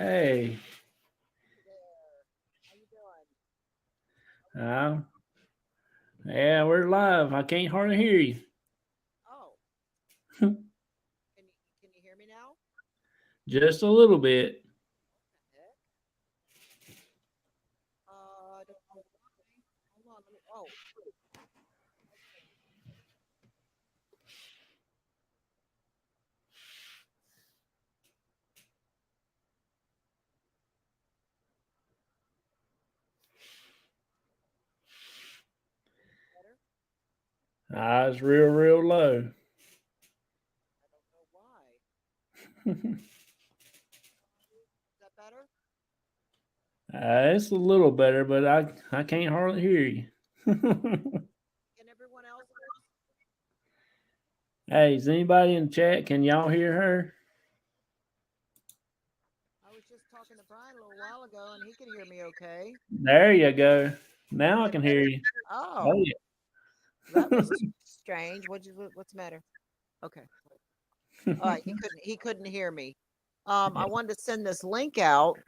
Hey, There. How you doing? uh, yeah, we're live. I can't hardly hear you. Oh, can you can you hear me now? Just a little bit. Heck. I don't know why. Hold on. Let me. Oh, better. It's real low. I don't know why. uh, Is that better? it's a little better, but I can't hardly hear you. Can everyone else? Hey, is anybody in the chat? Can y'all hear her? I was just talking to Brian a little while ago, and he could hear me okay. There you go. Is Now I that can hear better? you. Oh Oh, that was strange. What's the matter? Okay. yeah. All right. He couldn't hear me. I wanted to send this link out.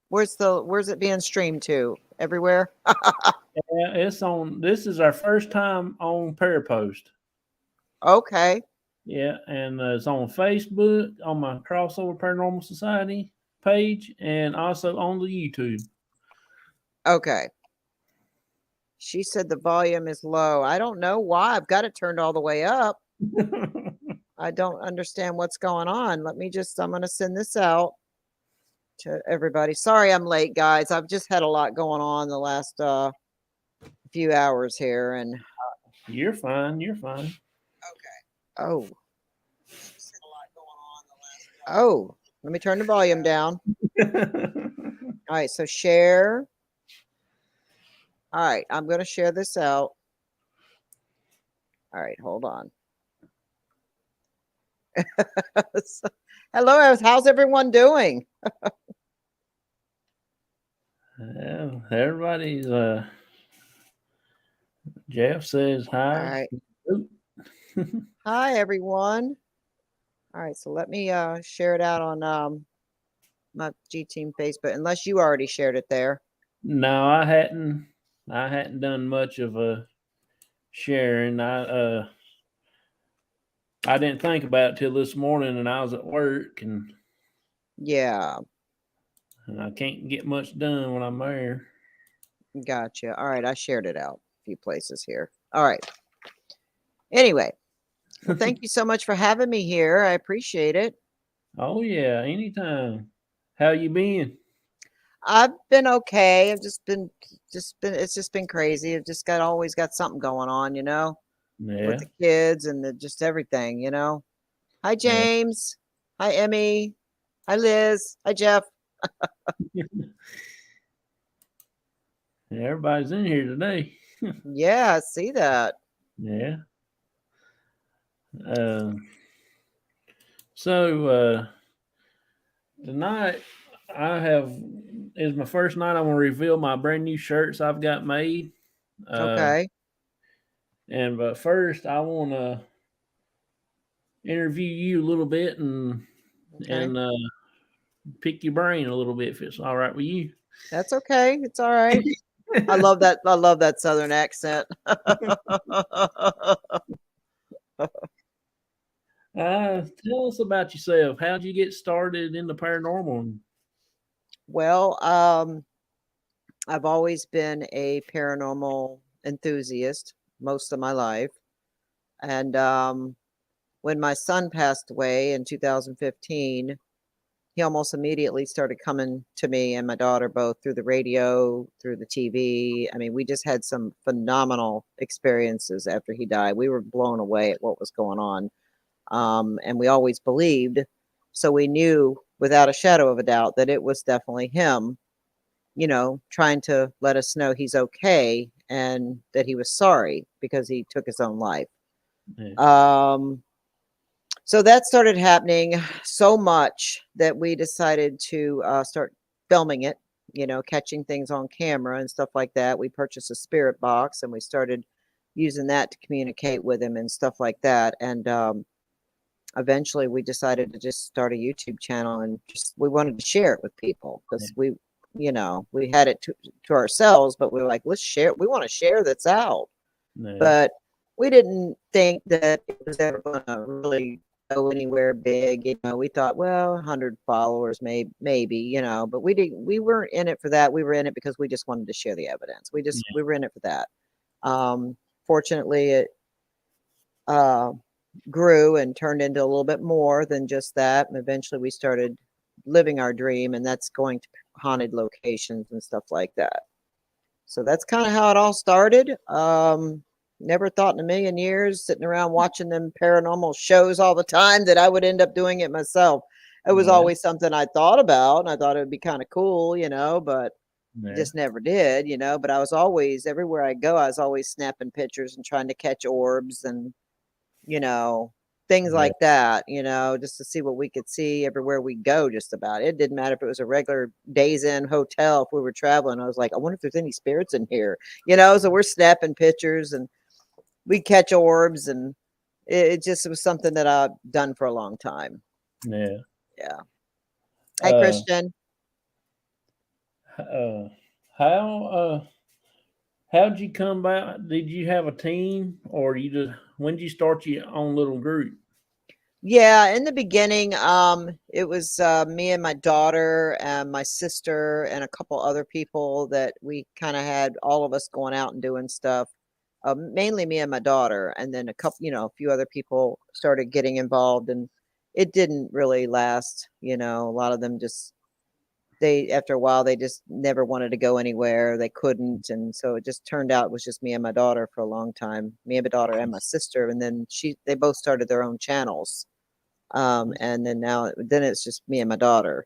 Where's it being streamed to? Everywhere? Yeah, it's on. This is our first time on Parapost. Okay. Yeah, and it's on Facebook on my Crossover Paranormal Society page, and also on the YouTube. Okay. She said the volume is low. I don't know why. I've got it turned all the way up. I don't understand what's going on. I'm going to send this out to everybody. Sorry I'm late, guys. I've just had a lot going on the last few hours here and You're fine. You're fine. oh, oh, let me turn the volume down. All right, so share. All right, I'm going to share this out. All right, hold on. Hello, how's everyone doing? Well, everybody's. Jeff says All hi. right. Oop. Hi, everyone. All right, so let me share it out on my G Team Facebook, unless you already shared it there. No, I hadn't. I hadn't done much of a sharing. I didn't think about it till this morning, and I was at work, Yeah, and I can't get much done when I'm there. gotcha. All right, I shared it out a few places here. All right. Anyway, well, thank you so much for having me here. I appreciate it. Oh yeah, anytime. How you been? I've been okay. It's just been crazy. I've just got always got something going on, with Yeah, the kids and just everything, Hi, yeah. James. Hi, Emmy. Hi, Liz. Hi, Jeff. Everybody's in here today. Yeah, I see that. Yeah. Um. So tonight I have is my first night. I want to reveal my brand new shirts I've got made. Uh, Okay. and but first I want to interview you a little bit Okay. and pick your brain a little bit if it's all right with you. That's okay. It's all right. I love that. I love that Southern accent. Tell us about yourself. How'd you get started in the paranormal? Well, I've always been a paranormal enthusiast most of my life. And when my son passed away in 2015, he almost immediately started coming to me and my daughter both through the radio, through the TV. I mean, we just had some phenomenal experiences after he died. We were blown away at what was going on. And we always believed. So we knew without a shadow of a doubt that it was definitely him, trying to let us know he's okay and that he was sorry because he took his own life. Yeah. Um, so that started happening so much that we decided to start filming it, catching things on camera and stuff like that. We purchased a spirit box and we started using that to communicate with him and stuff like that. And eventually we decided to just start a YouTube channel, and just we wanted to share it with people Yeah. because we had it to ourselves, but we were like, let's share. We want to share that's out, Yeah. but we didn't think that it was ever going to really go anywhere big. We thought, well, 100 followers, maybe, but we didn't. We weren't in it for that. We were in it because we just wanted to share the evidence. We were in it for that. Fortunately, it uh, grew and turned into a little bit more than just that. And eventually, we started living our dream, and that's going to haunted locations and stuff like that. So that's kind of how it all started. Never thought in a million years, sitting around watching them paranormal shows all the time, that I would end up doing it myself. It was Yeah. always something I thought about, and I thought it would be kind of cool, but Yeah. just never did, But I was always, everywhere I go, I was always snapping pictures and trying to catch orbs and, you know, things Yeah. like that, just to see what we could see everywhere we go, just about. It didn't matter if it was a regular Days Inn hotel. If we were traveling, I was like, I wonder if there's any spirits in here, so we're snapping pictures and we catch orbs, and it just was something that I've done for a long time. Yeah. Yeah. Hi, Uh, Christian. uh, how'd you come about? Did you have a team, or you just when did you start your own little group? Yeah, in the beginning, it was me and my daughter and my sister and a couple other people that we kind of had, all of us going out and doing stuff. Mainly me and my daughter, and then a few other people started getting involved, and it didn't really last. A lot of them just after a while they just never wanted to go anywhere. They couldn't, and so it just turned out it was just me and my daughter for a long time. Me and my daughter and my sister, and then they both started their own channels. And then it's just me and my daughter.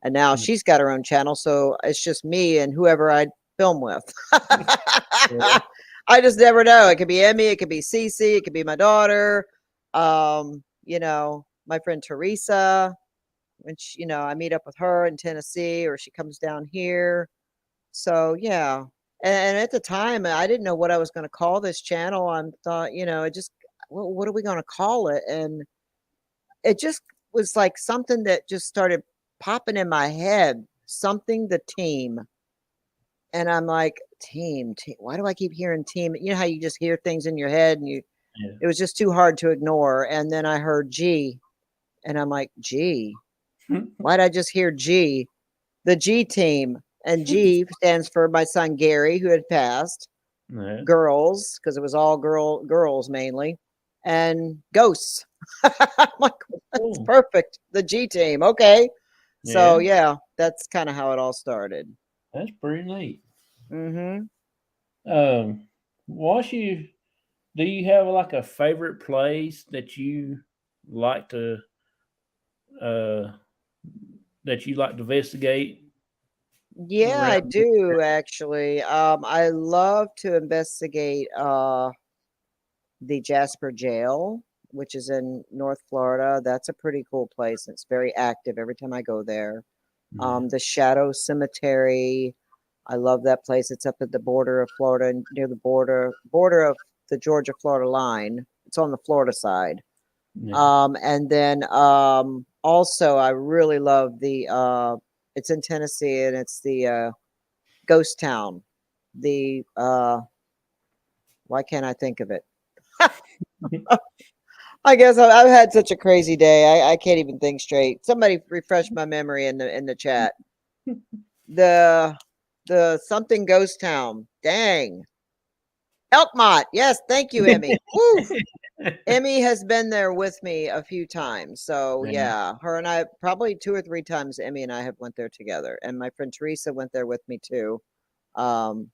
And now she's got her own channel, so it's just me and whoever I film with. Yeah. I just never know. It could be Emmy, it could be Cece, it could be my daughter. My friend Teresa, when I meet up with her in Tennessee, or she comes down here. So yeah. And at the time I didn't know what I was going to call this channel. I thought, it just, what are we going to call it? And it just was like something that just started popping in my head, something the team. And I'm like, team. Why do I keep hearing team? You know how you just hear things in your head, and it was just too hard to ignore. And then I heard G, and I'm like, G. Yeah. Why'd I just hear G? The G team. And G stands for my son Gary, who had passed. Yeah. Girls, because it was all girls mainly, and ghosts. I'm like, that's Cool. perfect. The G team. Okay. So Yeah. yeah, that's kind of how it all started. That's pretty neat. Mm-hmm. Um, what's you? Do you have like a favorite place that you like to uh investigate Yeah, I around? do actually. I love to investigate the Jasper Jail, which is in North Florida. That's a pretty cool place. It's very active every time I go there. Yeah. The Shadow Cemetery. I love that place. It's up at the border of Florida, near the border of the Georgia Florida line. It's on the Florida side. Yeah. And then also I really love the it's in Tennessee, and it's the ghost town. The why can't I think of it? I guess I've had such a crazy day. I can't even think straight. Somebody refresh my memory in the chat. The something ghost town. Dang. Elkmont. Yes, thank you, Emmy. Woo. Emmy has been there with me a few times. So Yeah. yeah, her and I, probably 2 or 3 times Emmy and I have went there together. And my friend Teresa went there with me too. Um,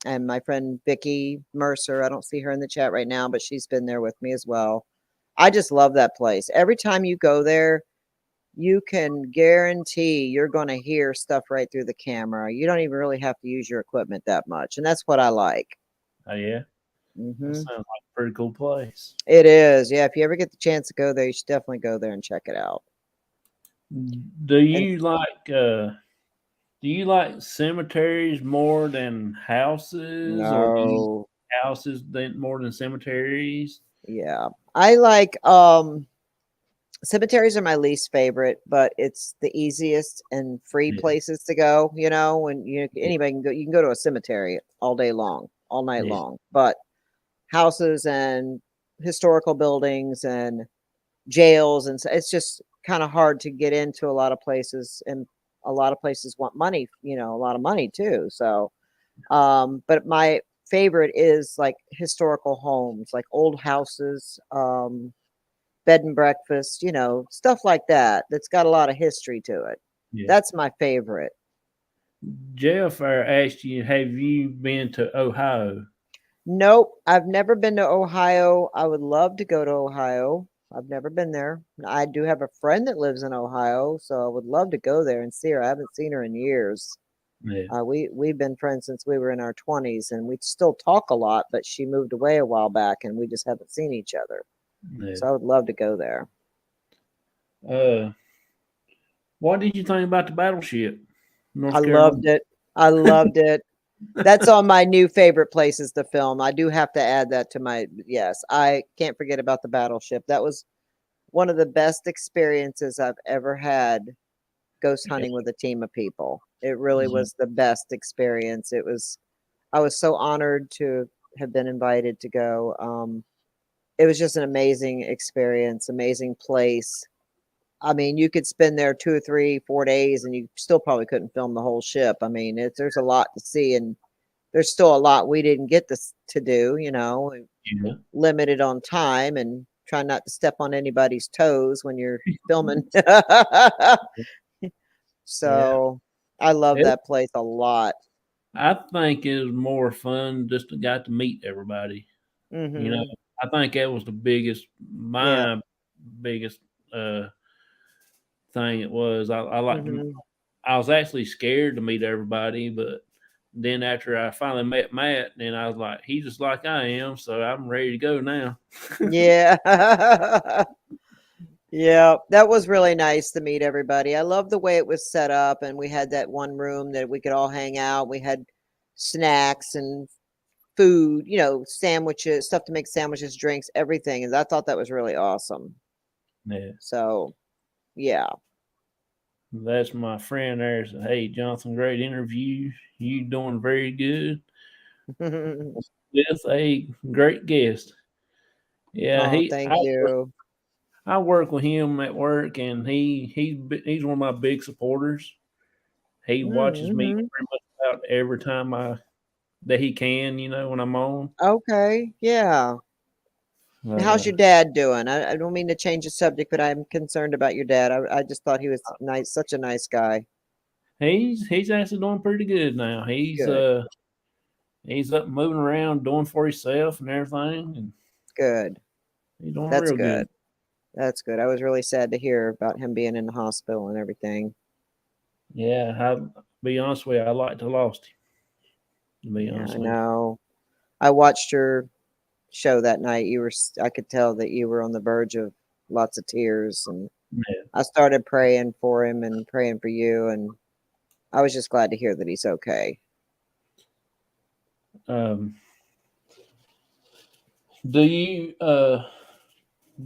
and my friend Vicky Mercer, I don't see her in the chat right now, but she's been there with me as well. I just love that place. Every time you go there, you can guarantee you're going to hear stuff right through the camera. You don't even really have to use your equipment that much. And that's what I like. Oh yeah. That Hmm. sounds like a pretty cool place. It is. Yeah. If you ever get the chance to go there, you should definitely go there and check it out. Do And you like cemeteries more than houses, or do you no, like houses more than cemeteries? yeah. I like Cemeteries are my least favorite, but it's the easiest and free Yeah, places to go, you know, when yeah, anybody can go, you can go to a cemetery all day long, all night yeah, long. But houses and historical buildings and jails and it's just kind of hard to get into a lot of places, and a lot of places want money, you know, a lot of money too. So but my favorite is like historical homes, like old houses, bed and breakfast, you know, stuff like that that's got a lot of history to it. yeah. That's my favorite. Jeff asked you, have you been to Ohio? Nope, I've never been to Ohio. I would love to go to Ohio. I've never been there. I do have a friend that lives in Ohio, so I would love to go there and see her. I haven't seen her in years. Yeah, We've been friends since we were in our 20s, and we still talk a lot, but she moved away a while back, and we just haven't seen each other. yeah. So I would love to go there. Uh, what did you think about the battleship, I North Carolina? loved it. I loved it. That's on my new favorite places to film. I do have to add that to my yes. I can't forget about the battleship. That was one of the best experiences I've ever had ghost Yeah, hunting with a team of people. It really yeah, was the best experience. It was I was so honored to have been invited to go. It was just an amazing experience, amazing place. I mean, you could spend there 2 or 3, 4 days and you still probably couldn't film the whole ship. I mean, there's a lot to see, and there's still a lot we didn't get to do, you know, yeah, limited on time and try not to step on anybody's toes when you're filming. yeah. So I love It, that place a lot. I think it was more fun just to got to meet everybody. You know, Mhm. I think that was the biggest, Yeah. my biggest uh thing. It was I like to. Mhm. I was actually scared to meet everybody, but then after I finally met Matt, then I was like, he's just like I am, so I'm ready to go now. Yeah. Yeah, that was really nice to meet everybody. I love the way it was set up, and we had that one room that we could all hang out. We had snacks and food, you know, sandwiches, stuff to make sandwiches, drinks, everything. And I thought that was really awesome. Yeah, So, yeah. that's my friend there. Said, hey, Jonathan, great interview. You doing very good with a great guest. Yeah, Oh, thank you. I work with him at work, and he's one of my big supporters. He watches me Mm-hmm. pretty much about every time I that he can, when I'm on. Okay, yeah. But How's your dad doing? I don't mean to change the subject, but I'm concerned about your dad. I just thought he was nice, such a nice guy. he's actually doing pretty good now. Good, He's up moving around, doing for himself and everything, and good. he's doing That's real good. good. That's good. I was really sad to hear about him being in the hospital and everything. Yeah, I be honest with you, I like to lost him. To be Yeah, honest I with know. I watched your show that night. I could tell that you were on the verge of lots of tears, and you. I started praying for him and praying for you, and I was just glad to hear that he's okay. Yeah. Do you uh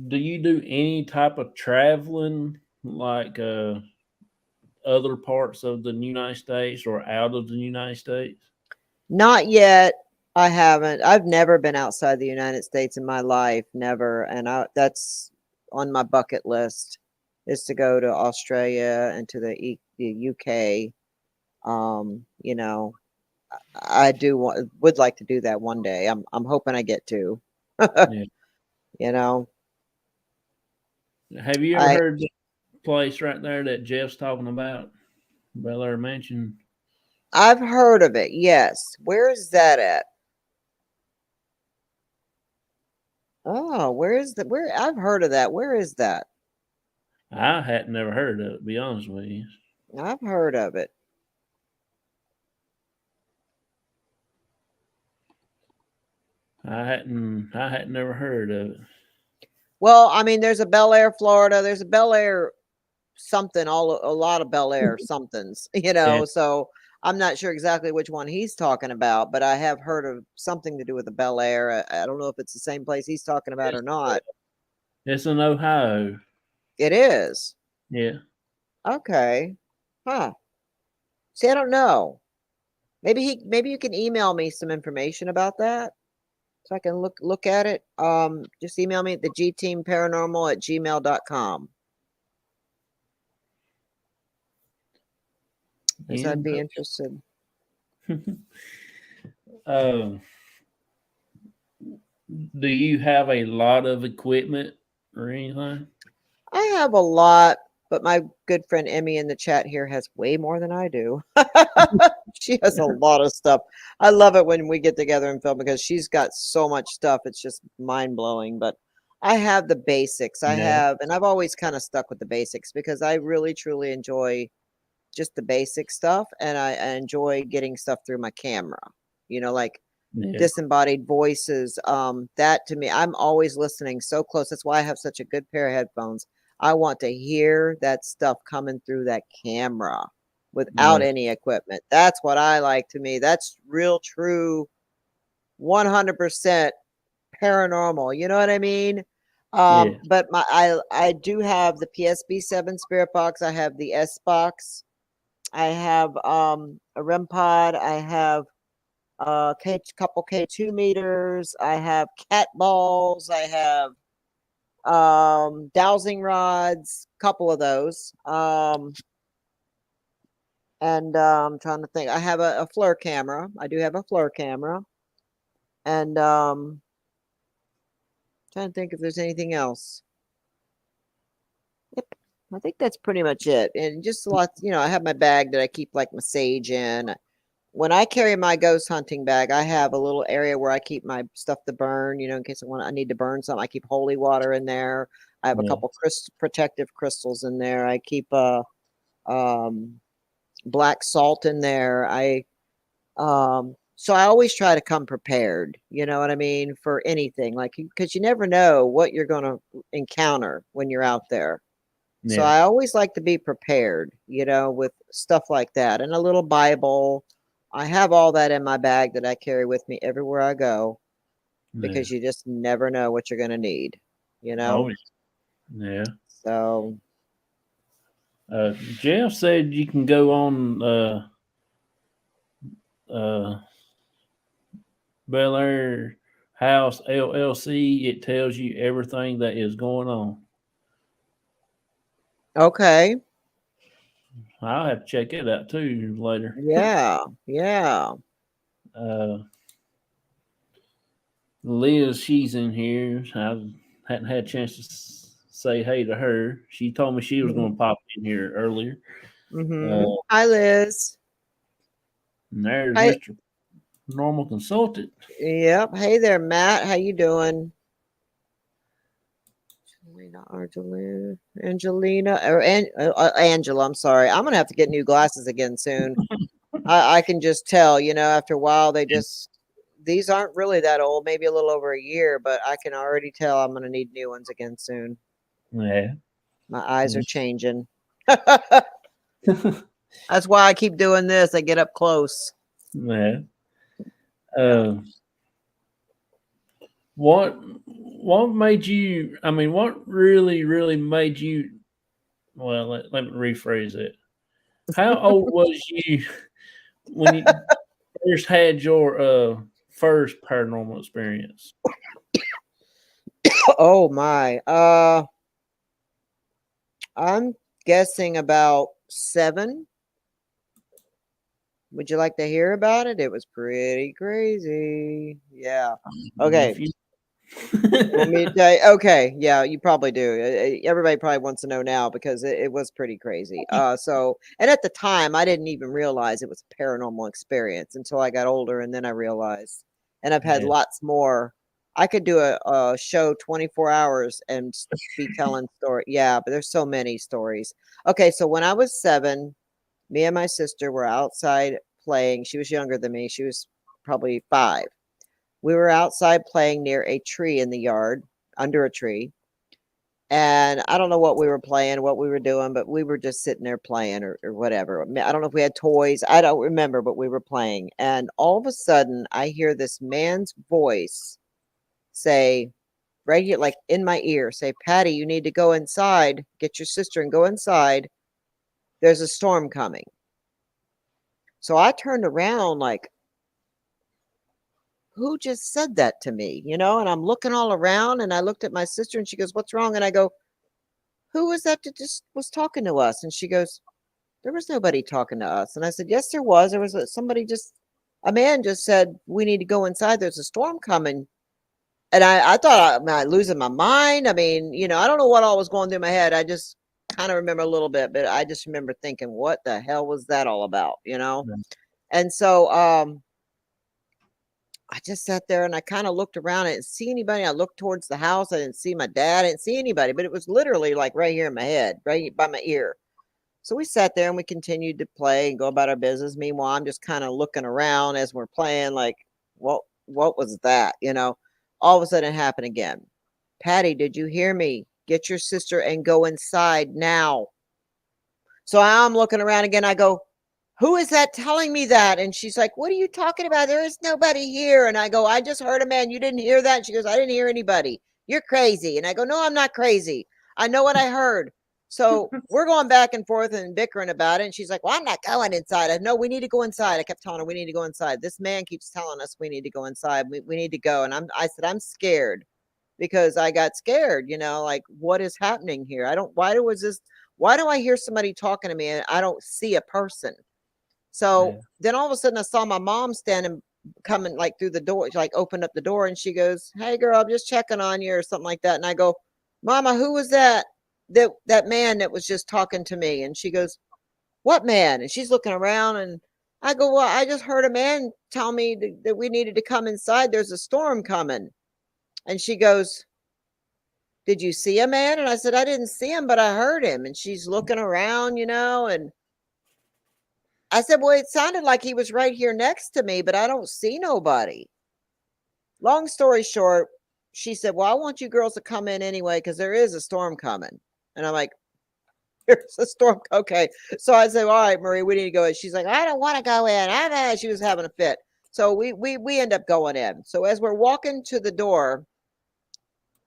do you do any type of traveling like other parts of the United States or out of the United States? Not yet. I haven't. I've never been outside the United States in my life, never. And that's on my bucket list is to go to Australia and to the UK. You know, I would like to do that one day. I'm hoping I get to. Yeah. You know, Have you ever I heard the place right there that Jeff's talking about? Bel Air Mansion. I've heard of it. Yes. Where is that at? Oh, where is that? Where I've heard of that. Where is that? I hadn't never heard of it, to be honest with you. I've heard of it. I hadn't never heard of it. Well, I mean, there's a Bel Air, Florida. There's a Bel Air something, a lot of Bel Air somethings, you Yeah. know. So I'm not sure exactly which one he's talking about, but I have heard of something to do with the Bel Air. I don't know if it's the same place he's talking about or It's, not. it's in Ohio. It is. Yeah. Okay. Huh. See, I don't know. Maybe you can email me some information about that so I can look at it. Just email me at the gteamparanormal@gmail.com because I'd be interested. um, do you have a lot of equipment or anything? I have a lot, but my good friend Emmy in the chat here has way more than I do. She has a lot of stuff. I love it when we get together and film because she's got so much stuff. It's just mind blowing. But I have the basics. Yeah. And I've always kind of stuck with the basics because I really truly enjoy just the basic stuff, and I enjoy getting stuff through my camera. Like Yeah. disembodied voices. That to me, I'm always listening so close. That's why I have such a good pair of headphones. I want to hear that stuff coming through that camera without Yeah. any equipment. That's what I like to me. That's real true 100% paranormal. You know what I mean? Yeah. But I do have the PSB7 spirit box. I have the S box. I have a REM pod. I have couple K2 meters. I have cat balls. I have dowsing rods, couple of those. And I'm trying to think. I have a FLIR camera. I do have a FLIR camera. And trying to think if there's anything else. Yep. I think that's pretty much it. And just lots, I have my bag that I keep like my sage in. When I carry my ghost hunting bag, I have a little area where I keep my stuff to burn, in case I need to burn something. I keep holy water in there. I have a Yeah. couple protective crystals in there. I keep um, black salt in there. So I always try to come prepared, you know what I mean, for anything, like, because you never know what you're going to encounter when you're out there. So Yeah. I always like to be prepared, with stuff like that, and a little Bible. I have all that in my bag that I carry with me everywhere I go Yeah. because you just never know what you're going to need, you Oh, know? yeah. So, Jeff said you can go on uh, Bel Air House LLC. It tells you everything that is going on. okay. I'll have to check it out too later. Yeah. Yeah. Uh, Liz, she's in here. I hadn't had a chance to say hey to her. She told me she was going to pop in here earlier. Uh, Hi, Liz. and there's Hi. Mr. Normal Consultant. Yep. Hey there, Matt. How you doing? Angelina, or Angela. I'm sorry. I'm gonna have to get new glasses again soon. I can just tell, after a while, these aren't really that old, maybe a little over a year, but I can already tell I'm gonna need new ones again soon. Yeah. My eyes are changing. That's why I keep doing this. I get up close. Yeah. Yeah. Uh, what made you? I mean, what really made you? Well, let me rephrase it. How old was you when you first had your first paranormal experience? Oh my. I'm guessing about 7. Would you like to hear about it? It was pretty crazy. Yeah. Okay. If you, You want me to tell you? Okay, yeah, you probably do. Everybody probably wants to know now because it was pretty crazy. And at the time, I didn't even realize it was a paranormal experience until I got older, and then I realized. And I've had yeah, lots more. I could do a show 24 hours and be telling story. Yeah, but there's so many stories. Okay, so when I was 7, me and my sister were outside playing. She was younger than me. She was probably 5. We were outside playing near a tree in the yard, under a tree. And I don't know what we were playing, what we were doing, but we were just sitting there playing or whatever. I don't know if we had toys. I don't remember, but we were playing. And all of a sudden, I hear this man's voice say, right here, like in my ear, say, Patty, you need to go inside, get your sister and go inside. There's a storm coming. So I turned around like, who just said that to me? And I'm looking all around and I looked at my sister and she goes, what's wrong? And I go, who was that just was talking to us? And she goes, there was nobody talking to us. And I said, yes, there was. There was a man just said, we need to go inside. There's a storm coming. And I thought, am I losing my mind? I mean, I don't know what all was going through my head. I just kind of remember a little bit, but I just remember thinking, what the hell was that all about? Yeah. And so, I just sat there and I kind of looked around. I didn't see anybody. I looked towards the house. I didn't see my dad. I didn't see anybody, but it was literally like right here in my head, right by my ear. So we sat there and we continued to play and go about our business. Meanwhile, I'm just kind of looking around as we're playing, like, what was that? All of a sudden it happened again. Patty, did you hear me? Get your sister and go inside now. So I'm looking around again. I go, who is that telling me that? And she's like, what are you talking about? There is nobody here. And I go, I just heard a man. You didn't hear that? And she goes, I didn't hear anybody. You're crazy. And I go, no, I'm not crazy. I know what I heard. So we're going back and forth and bickering about it. And she's like, well, I'm not going inside. I know we need to go inside. I kept telling her we need to go inside. This man keeps telling us we need to go inside. We need to go. And I said, I'm scared because I got scared, like what is happening here? Why do I hear somebody talking to me and I don't see a person? So Yeah. then all of a sudden I saw my mom standing, coming like through the door. She like opened up the door and she goes, hey girl, I'm just checking on you or something like that. And I go, Mama, who was that? That man that was just talking to me? And she goes, what man? And she's looking around and I go, well, I just heard a man tell me that we needed to come inside. There's a storm coming. And she goes, did you see a man? And I said, I didn't see him, but I heard him. And she's looking around, and I said, well, it sounded like he was right here next to me, but I don't see nobody. Long story short, she said, well, I want you girls to come in anyway, because there is a storm coming. And I'm like, there's a storm. Okay. So I said, all right, Marie, we need to go in. She's like, I don't want to go in. She was having a fit. So we end up going in. So as we're walking to the door,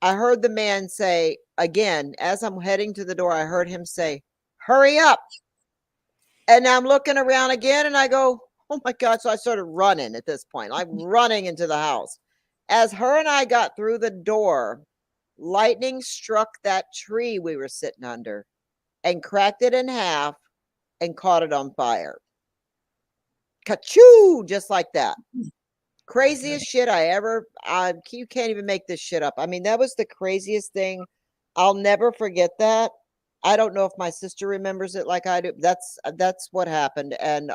I heard the man say again, as I'm heading to the door, I heard him say, hurry up. And I'm looking around again and I go, oh my God. So I started running at this point, like running into the house. As her and I got through the door, lightning struck that tree we were sitting under and cracked it in half and caught it on fire. Ka-choo! Just like that. Craziest shit you can't even make this shit up. I mean, that was the craziest thing. I'll never forget that. I don't know if my sister remembers it like I do. That's what happened. And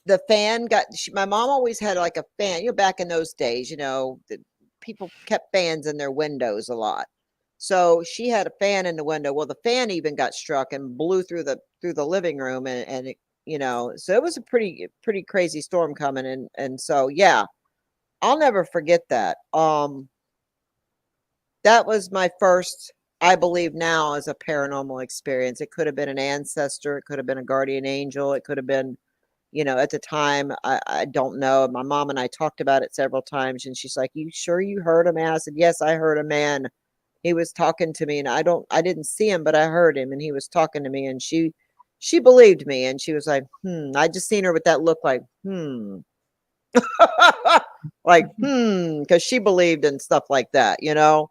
the fan my mom always had like a fan, back in those days, the people kept fans in their windows a lot. So she had a fan in the window. Well, the fan even got struck and blew through the living room and it, so it was a pretty crazy storm coming and so yeah, I'll never forget that. That was my first, I believe now, as a paranormal experience. It could have been an ancestor, it could have been a guardian angel, it could have been, at the time, I don't know. My mom and I talked about it several times, and she's like, "You sure you heard a man?" I said, "Yes, I heard a man. He was talking to me, and I didn't see him, but I heard him, and he was talking to me." And she believed me, and she was like, "Hmm." I just seen her with that look, like, "Hmm," like, "Hmm," because she believed in stuff like that. Yeah.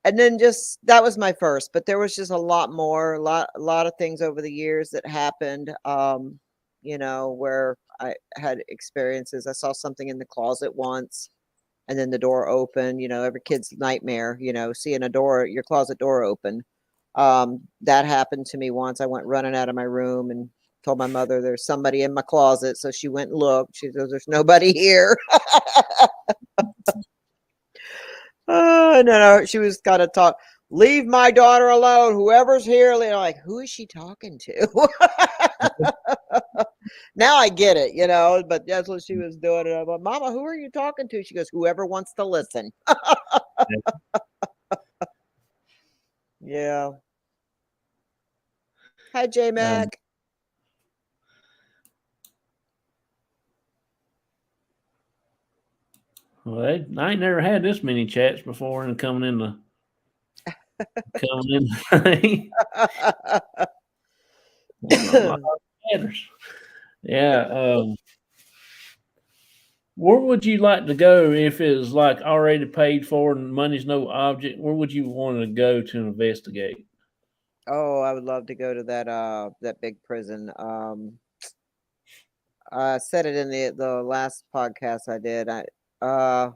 And then just that was my first, but there was just a lot more, a lot of things over the years that happened, where I had experiences. I saw something in the closet once and then the door open, every kid's nightmare, seeing your closet door open. That happened to me once. I went running out of my room and told my mother there's somebody in my closet. So she went and looked. She goes, there's nobody here. No, she was kind of talk. Leave my daughter alone. Whoever's here, like, who is she talking to? Now I get it, but that's what she was doing. And I'm like, Mama, who are you talking to? She goes, whoever wants to listen. Yeah. Hi, J Um, Mac. Well, I ain't never had this many chats before and coming in the thing. Well, a lot of matters. Yeah. Where would you like to go if it was like already paid for and money's no object? Where would you want to go to investigate? Oh, I would love to go to that big prison. I said it in the last podcast I did. Uh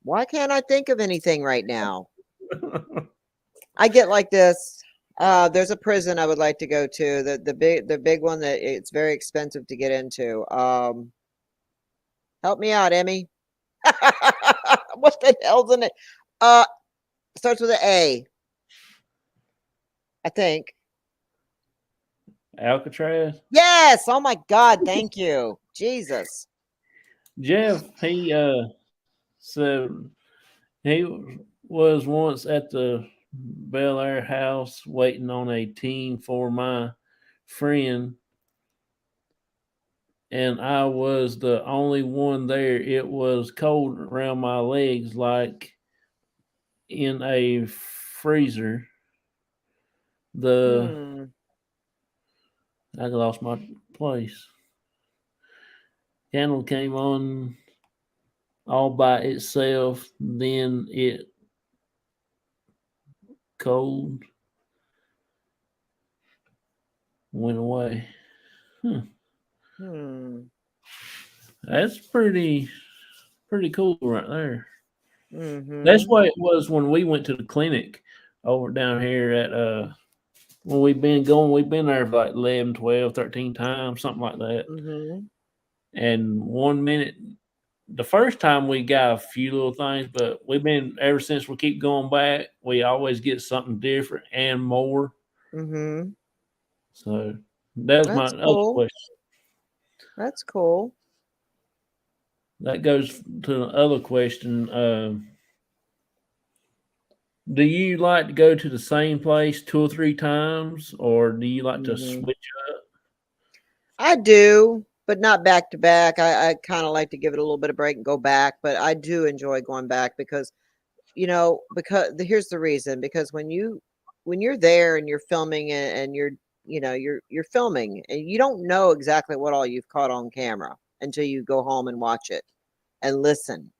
why can't I think of anything right now? I get like this. There's a prison I would like to go to. The big one that it's very expensive to get into. Help me out, Emmy. What the hell's in it? Uh, Starts with an A, I think. Alcatraz. Yes. Oh my God. Thank you, Jesus. Jeff, he said he was once at the Bel Air house waiting on a team for my friend, and I was the only one there. It was cold around my legs, like in a freezer. The Hmm. I lost my place. Candle came on all by itself. Then it cold went away. Huh. Hmm. That's pretty cool right there. That's Mm-hmm. what it was when we went to the clinic over down here at when we've been there for like 11, 12, 13 times, something like that. Mm-hmm. And 1 minute the first time we got a few little things, but we've been ever since we keep going back, we always get something different and more. Mm-hmm. So that was my That's other cool. question. That's cool. That goes to the other question. Do you like to go to the same place 2 or 3 times, or do you like to Mm-hmm. switch? I do, but not back to back. I kind of like to give it a little bit of break and go back, but I do enjoy going back because here's the reason, because when you're there and you're filming and you're filming and you don't know exactly what all you've caught on camera until you go home and watch it and listen.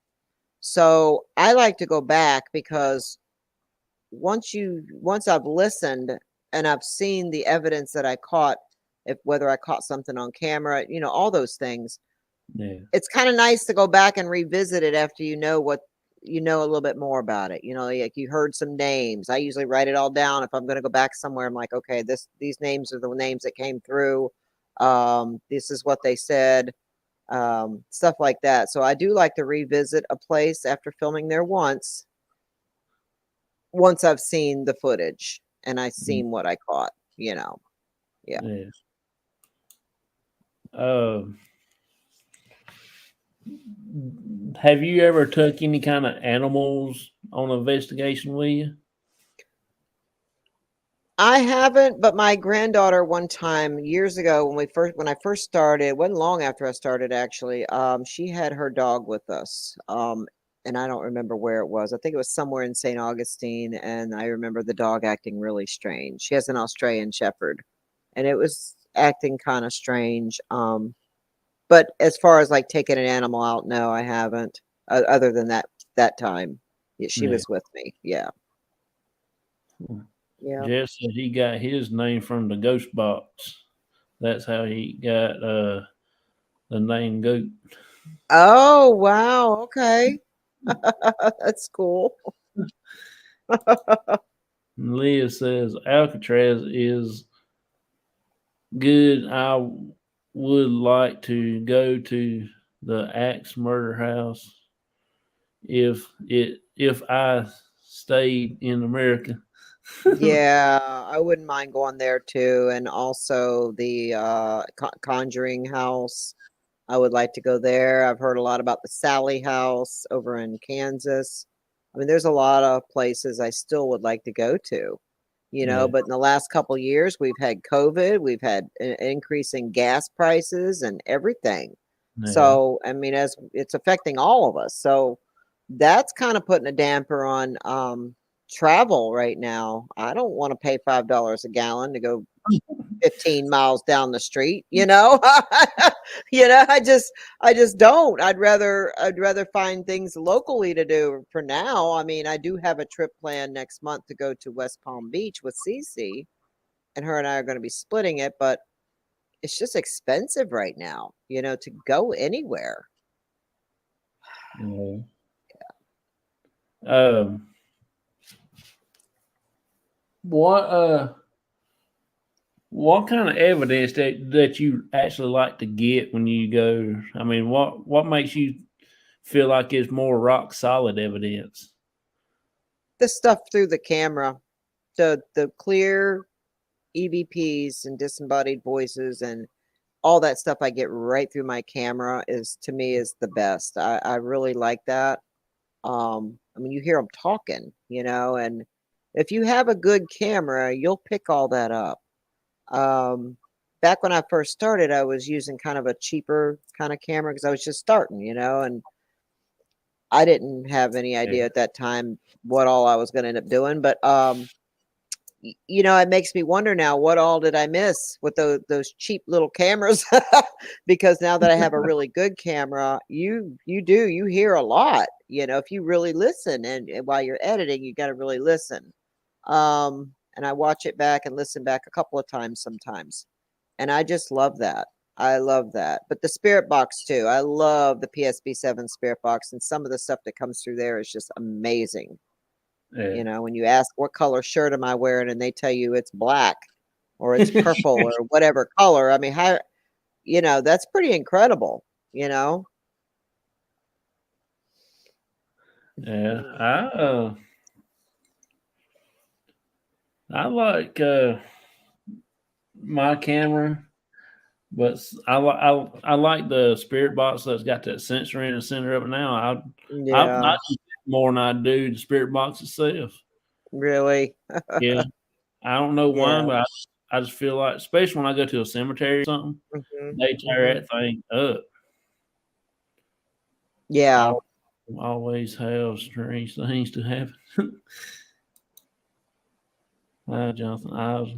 So I like to go back because once I've listened and I've seen the evidence that I caught, if whether I caught something on camera, all those things, Yeah, it's kind of nice to go back and revisit it after you know a little bit more about it. Like you heard some names. I usually write it all down. If I'm going to go back somewhere, I'm like, okay, these names are the names that came through. This is what they said. Stuff like that. So I do like to revisit a place after filming there once I've seen the footage and I seen what I caught, Yeah. yeah. Um, have you ever took any kind of animals on an investigation with you? I haven't, but my granddaughter one time years ago when I first started, it wasn't long after I started actually, she had her dog with us. And I don't remember where it was. I think it was somewhere in St. Augustine, and I remember the dog acting really strange. She has an Australian Shepherd, and it was acting kind of strange. But as far as like taking an animal out, no, I haven't. Other than that time, yeah, she Yeah. was with me. Yeah, yeah. Jeff said he got his name from the ghost box. That's how he got the name Goat. Oh, wow. Okay. That's cool. And Leah says Alcatraz is good. I would like to go to the Axe Murder House if I stayed in America. Yeah, I wouldn't mind going there too. And also the Conjuring House. I would like to go there. I've heard a lot about the Sally House over in Kansas. I mean, there's a lot of places I still would like to go to, Yeah, but in the last couple years, we've had COVID, we've had an increase in gas prices and everything. Yeah. So, I mean, as it's affecting all of us. So that's kind of putting a damper on travel right now. I don't want to pay $5 a gallon to go 15 miles down the street, you know. I just don't. I'd rather find things locally to do for now. I mean, I do have a trip planned next month to go to West Palm Beach with Cece, and her and I are going to be splitting it, but it's just expensive right now, to go anywhere. Yeah. Um, what what kind of evidence that you actually like to get when you go? I mean, what makes you feel like it's more rock solid evidence? The stuff through the camera, the clear EVPs and disembodied voices and all that stuff I get right through my camera is to me is the best. I really like that. I mean, you hear them talking, and if you have a good camera, you'll pick all that up. Um, Back when I first started, I was using kind of a cheaper kind of camera because I was just starting, and I didn't have any Yeah. idea at that time what all I was going to end up doing. But it makes me wonder now, what all did I miss with those cheap little cameras? Because now that I have a really good camera, you hear a lot. If you really listen, and while you're editing, you got to really listen. And I watch it back and listen back a couple of times sometimes, and I just love that. I love that. But the spirit box too. I love the PSB7 spirit box, and some of the stuff that comes through there is just amazing. Yeah. When you ask what color shirt am I wearing, and they tell you it's black or it's purple or whatever color. I mean, how that's pretty incredible, you know? Yeah. Mm. I like my camera, but I like the spirit box that's got that sensor in the center of it now. I Yeah, use it more than I do the spirit box itself. really. Yeah. I don't know why, Yeah. but I just feel like, especially when I go to a cemetery or something, Mhm. they tear Mhm. that thing up. I Yeah. always have strange things to happen. Jonathan, I was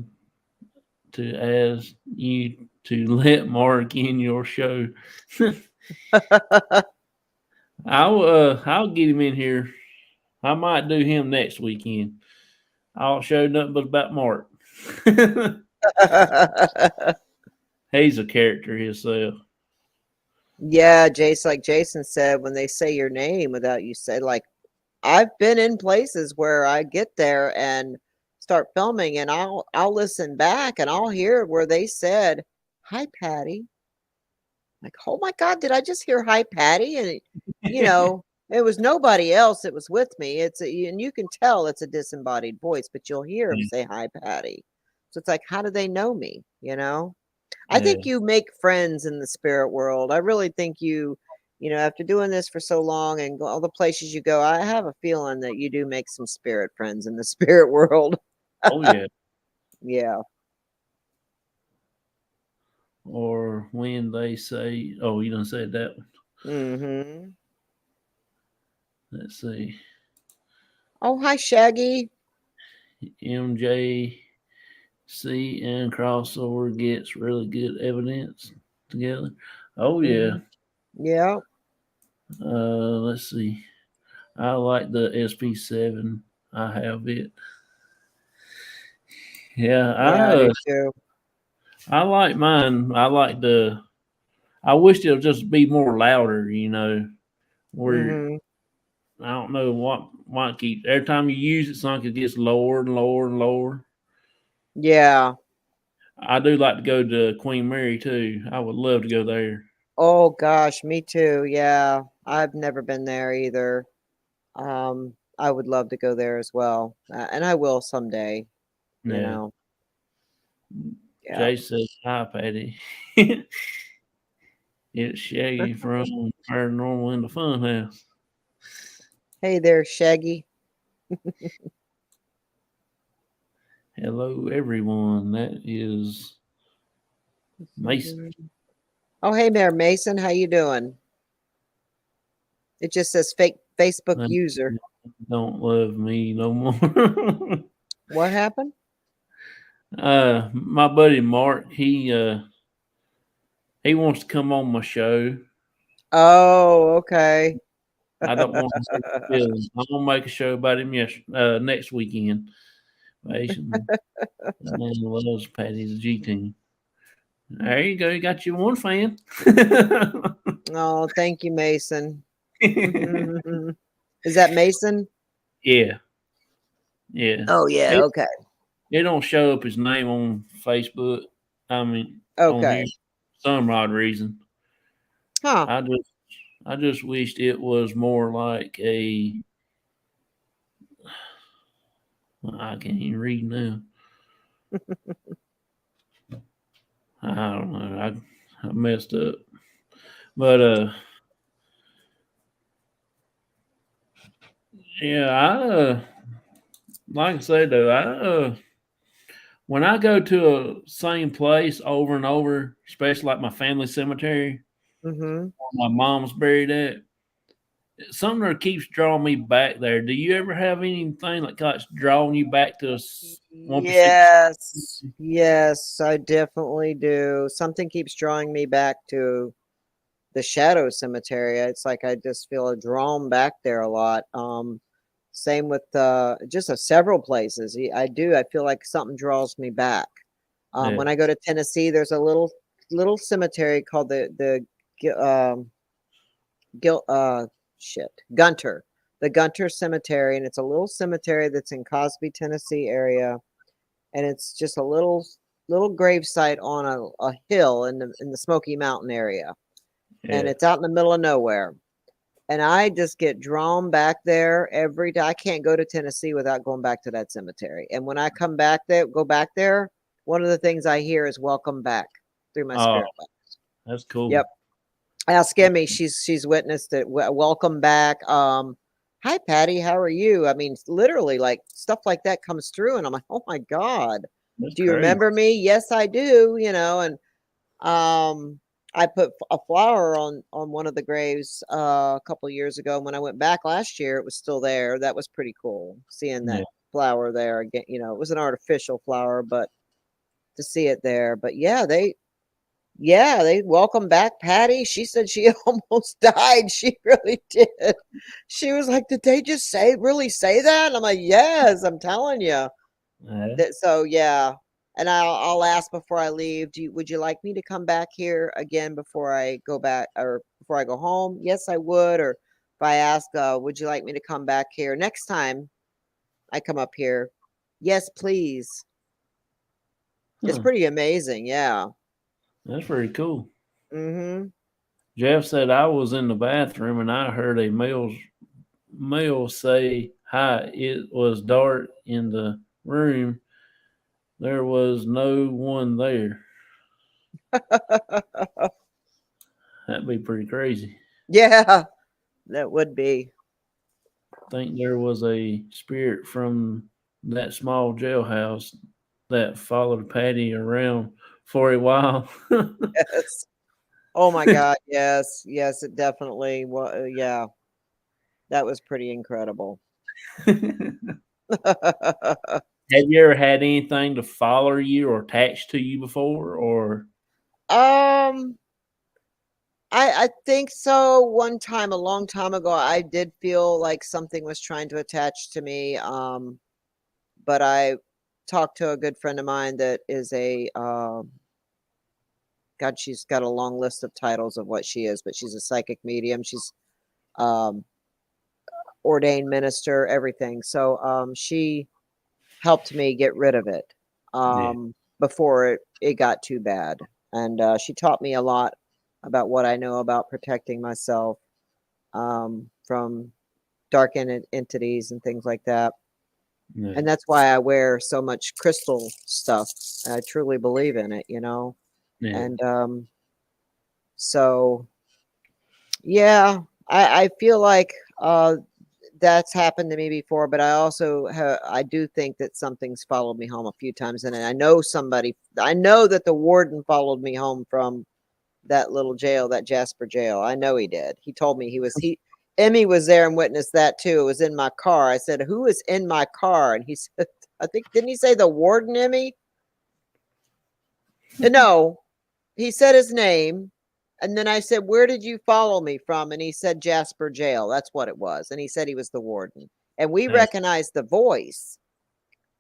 to ask you to let Mark in your show. I'll get him in here. I might do him next weekend. I'll show nothing but about Mark. He's a character himself. Yeah, like Jason said, when they say your name without you say, like, I've been in places where I get there and start filming, and I'll listen back and I'll hear where they said, "Hi, Patty." Like, "Oh my God, did I just hear 'Hi, Patty'?" And it was nobody else. It was with me. And you can tell it's a disembodied voice, but you'll hear him say, "Hi, Patty." So it's like, how do they know me? I Yeah. think you make friends in the spirit world. I really think after doing this for so long and all the places you go, I have a feeling that you do make some spirit friends in the spirit world. Oh yeah. Yeah. Or when they say, "Oh, you done said that one." Mm-hmm. Let's see. Oh, hi, Shaggy. MJC and crossover gets really good evidence together. Oh yeah. Mm-hmm. Yeah. Let's see. I like the SP7. I have it. Yeah, Yeah, I do too. I like mine. I like the. I wish it'll just be more louder. Where Mm-hmm. I don't know what keeps every time you use it, it's like it gets lower and lower and lower. Yeah. I do like to go to Queen Mary too. I would love to go there. Oh gosh, me too. Yeah. I've never been there either. I would love to go there as well. And I will someday, you Yeah. know. Yeah. Jay says hi, Patty. It's Shaggy from Paranormal in the Funhouse. Hey there, Shaggy. Hello, everyone. That is Mason. Oh, hey there, Mason. How you doing? It just says fake Facebook They user. don't love me no more. What happened? My buddy Mark, he wants to come on my show. Oh, okay. I don't want to hurt his feelings. I'm gonna make a show about him next weekend. Mason, that man loves Patty's G team. There you go. You got you one fan. Oh, thank you, Mason. Is that Mason? Yeah, yeah. Oh, yeah. It Okay. it don't show up his name on Facebook. I mean, on here, Okay. some odd reason. Huh. I just I just wished it was more like a. I can't even read now. I don't know. I messed up. But yeah, like I say though, when I go to a same place over and over, especially like my family cemetery Mm-hmm. where my mom's buried at, something that keeps drawing me back there. Do you ever have anything like that's drawing you back to one particular? Yes. Yes, I definitely do. Something keeps drawing me back to the Shadow Cemetery. It's like I just feel drawn back there a lot. Same with just several places. I do. I feel like something draws me back. Yeah, When I go to Tennessee, there's a little cemetery called the Gi- um, Gil shit Gunter, the Gunter Cemetery, and it's a little cemetery that's in Cosby, Tennessee area, and it's just a little grave site on a hill in the Smoky Mountain area, and yeah. it's out in the middle of nowhere. And I just get drawn back there every day. I can't go to Tennessee without going back to that cemetery. And when I go back there, one of the things I hear is "Welcome back" through my Oh, spirit box. that's cool. Yep. Ask Emmy. She's witnessed it. Welcome back. Hi Patty, how are you? I mean, literally, like stuff like that comes through, and I'm like, oh my god, That's do you crazy. remember me? Yes, I do. And um, I put a flower on one of the graves a couple years ago. When I went back last year, it was still there. That was pretty cool seeing Yeah. that flower there again. It was an artificial flower, but to see it there. But yeah, they welcome back Patty. She said she almost died. She really did. She was like, "Did they just really say that?" And I'm like, "Yes, I'm telling you." Yeah. So yeah, and I'll ask before I leave. Would you like me to come back here again before I go back or before I go home? Yes, I would. Or if I ask, would you like me to come back here next time I come up here? Yes, please. It's Huh. pretty amazing. Yeah. That's pretty cool. Mm-hmm. Jeff said I was in the bathroom and I heard a male say hi. It was dark in the room. There was no one there. That'd be pretty crazy. Yeah, that would be. Think there was a spirit from that small jailhouse that followed Patty around for a while. Yes. Oh my God. Yes. Yes, it definitely was. Yeah, that was pretty incredible. Have you ever had anything to follow you or attach to you before? Or um, I think so. One time, a long time ago, I did feel like something was trying to attach to me. But I talked to a good friend of mine that is God, she's got a long list of titles of what she is, but she's a psychic medium. She's um ordained minister, everything. So she helped me get rid of it yeah, before it got too bad. And she taught me a lot about what I know about protecting myself from dark entities and things like that. yeah, And that's why I wear so much crystal stuff. I truly believe in it. yeah, And so, yeah, I feel like that's happened to me before, but I do think that something's followed me home a few times, and I know that the warden followed me home from that little jail, that Jasper jail. I know he did. He told me Emmy was there and witnessed that too. It was in my car. I said, "Who is in my car?" And he said, "I think didn't he say the warden, Emmy?" No, he said his name. And then I said, "Where did you follow me from?" And he said, "Jasper jail." That's what it was. And he said he was the warden. And we That's recognized the voice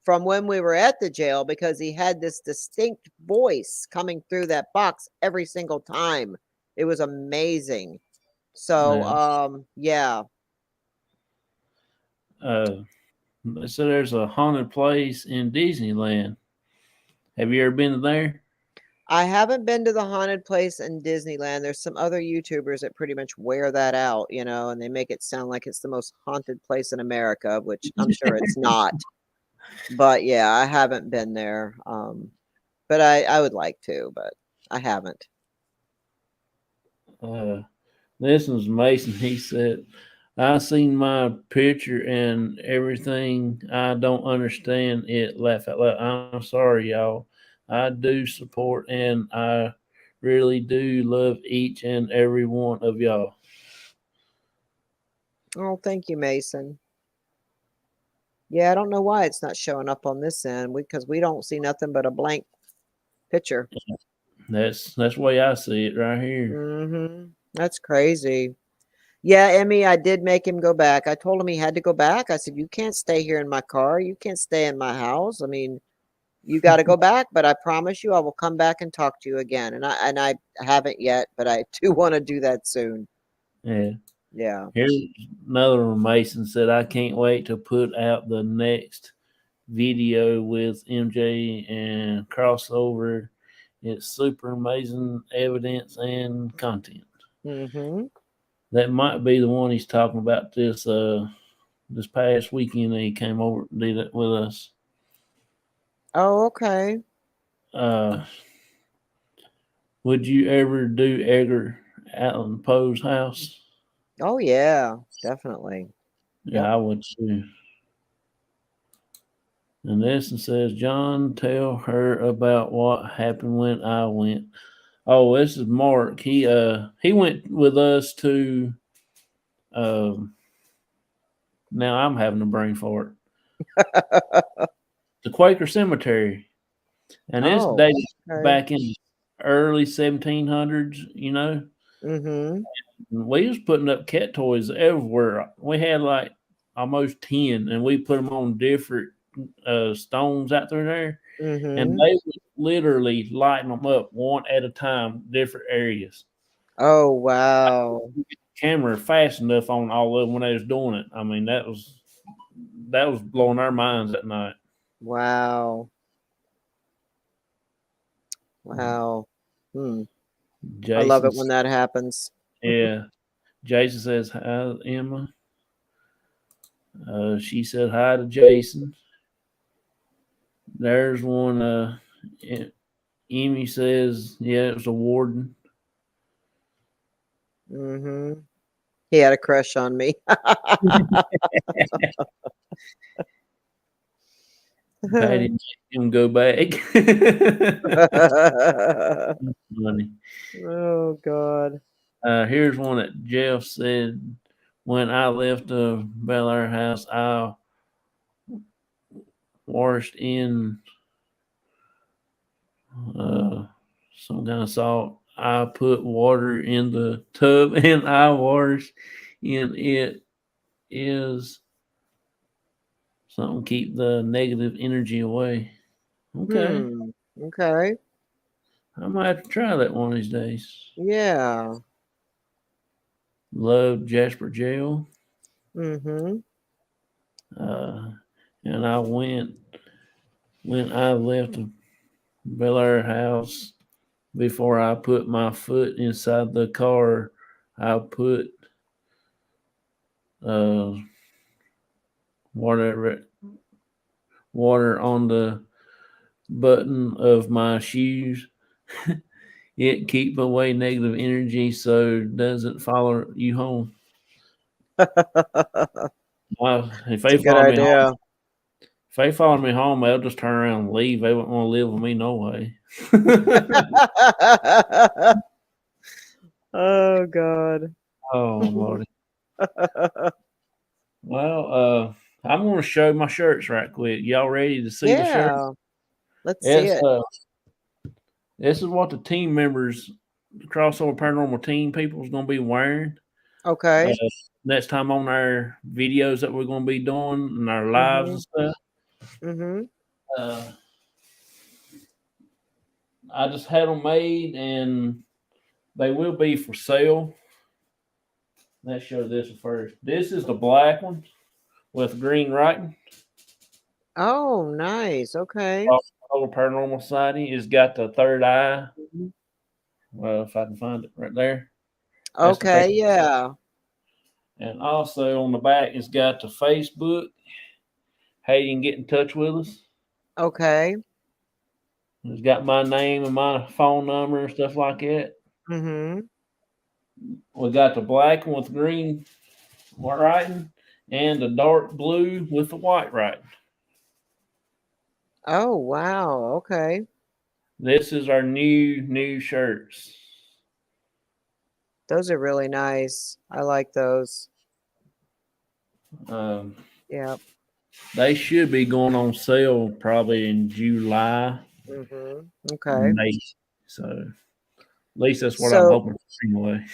from when we were at the jail because he had this distinct voice coming through that box every single time. It was amazing. So, uh, yeah, uh, they said there's a haunted place in Disneyland. Have you ever been there? I haven't been to the haunted place in Disneyland. There's some other YouTubers that pretty much wear that out, and they make it sound like it's the most haunted place in America, which I'm sure it's not. But yeah, I haven't been there. But I would like to, but I haven't. Uh, this was Mason. He said, I seen my picture and everything. I don't understand it. Laugh out loud. I'm sorry, y'all. I do support and I really do love each and every one of y'all. Oh, thank you, Mason. Yeah, I don't know why it's not showing up on this end because we don't see nothing but a blank picture. That's the way I see it right here. That's crazy. Yeah, Emmy, I did make him go back. I told him he had to go back. I said, "You can't stay here in my car. You can't stay in my house. I mean, you got to go back, but I promise you I will come back and talk to you again." And I haven't yet, but I do want to do that soon. Yeah. Yeah. Here's another one. Mason said, I can't wait to put out the next video with MJ and crossover. It's super amazing evidence and content. Mhm. That might be the one he's talking about this past weekend that he came over and did it with us. Oh, okay. Uh, would you ever do Edgar Allan Poe's house? Oh, yeah, definitely. Yep. Yeah, I would too. And this one says, John, tell her about what happened when I went. Oh, this is Mark. He went with us to um now I'm having a brain fart. The Quaker Cemetery. And this Oh, dated okay. back in the early 1700s, you know. Mhm. We was putting up cat toys everywhere. We had like almost 10 and we put them on different stones out through there and Mhm. they would literally lighten them up one at a time, different areas. Oh, wow. Camera fast enough on all of them when they was doing it. I mean, that was blowing our minds at night. Wow. Wow. Hmm. I love Jason, it when that happens. yeah. Jason says hi, Emma. She said hi to Jason. There's one. Emmy says, yeah, it was a warden. Mhm. He had a crush on me. Patty made him go back. Funny. Oh, God. Here's one that Jeff said when I left the Bel Air house, I washed in uh, some kind of salt. I put water in the tub and I washed in it is something keep the negative energy away. Okay. Okay. I might have to try that one of these days. Yeah. Love Jasper Jail. Mhm. Uh, and I went when I left the Bel Air house before I put my foot inside the car. I put uh, water water on the button of my shoes. It keep away negative energy so it doesn't follow you home. If It's a they good follow me home, idea. if they follow me home, they'll just turn around and leave. They wouldn't want to live with me no way. Oh God. Oh Lordy. Well, I'm going to show my shirts right quick. Y'all ready to see the shirt? Yeah, let's see It's it. this is what the team members, the crossover paranormal team people is going to be wearing. Uh, Okay. next time on our videos that we're going to be doing and our lives and Mhm. stuff. Mhm. Uh, I just had them made and they will be for sale. Let's show this one first. This is the black one with green writing. Oh, nice. Okay. Crossover paranormal society. It's got the third eye. Mhm. Well, if I can find it right there. That's the third. Okay, yeah. And also on the back, it's got the Facebook. How you can get in touch with us. Okay. It's got my name and my phone number and stuff like that. Mhm. We got the black one with green writing and the dark blue with the white writing. Oh, wow. Okay. This is our new shirts. Those are really nice. I like those. Um, Yeah. they should be going on sale probably in July, Mhm. Okay. May. So at least that's what I'm So hoping for anyway.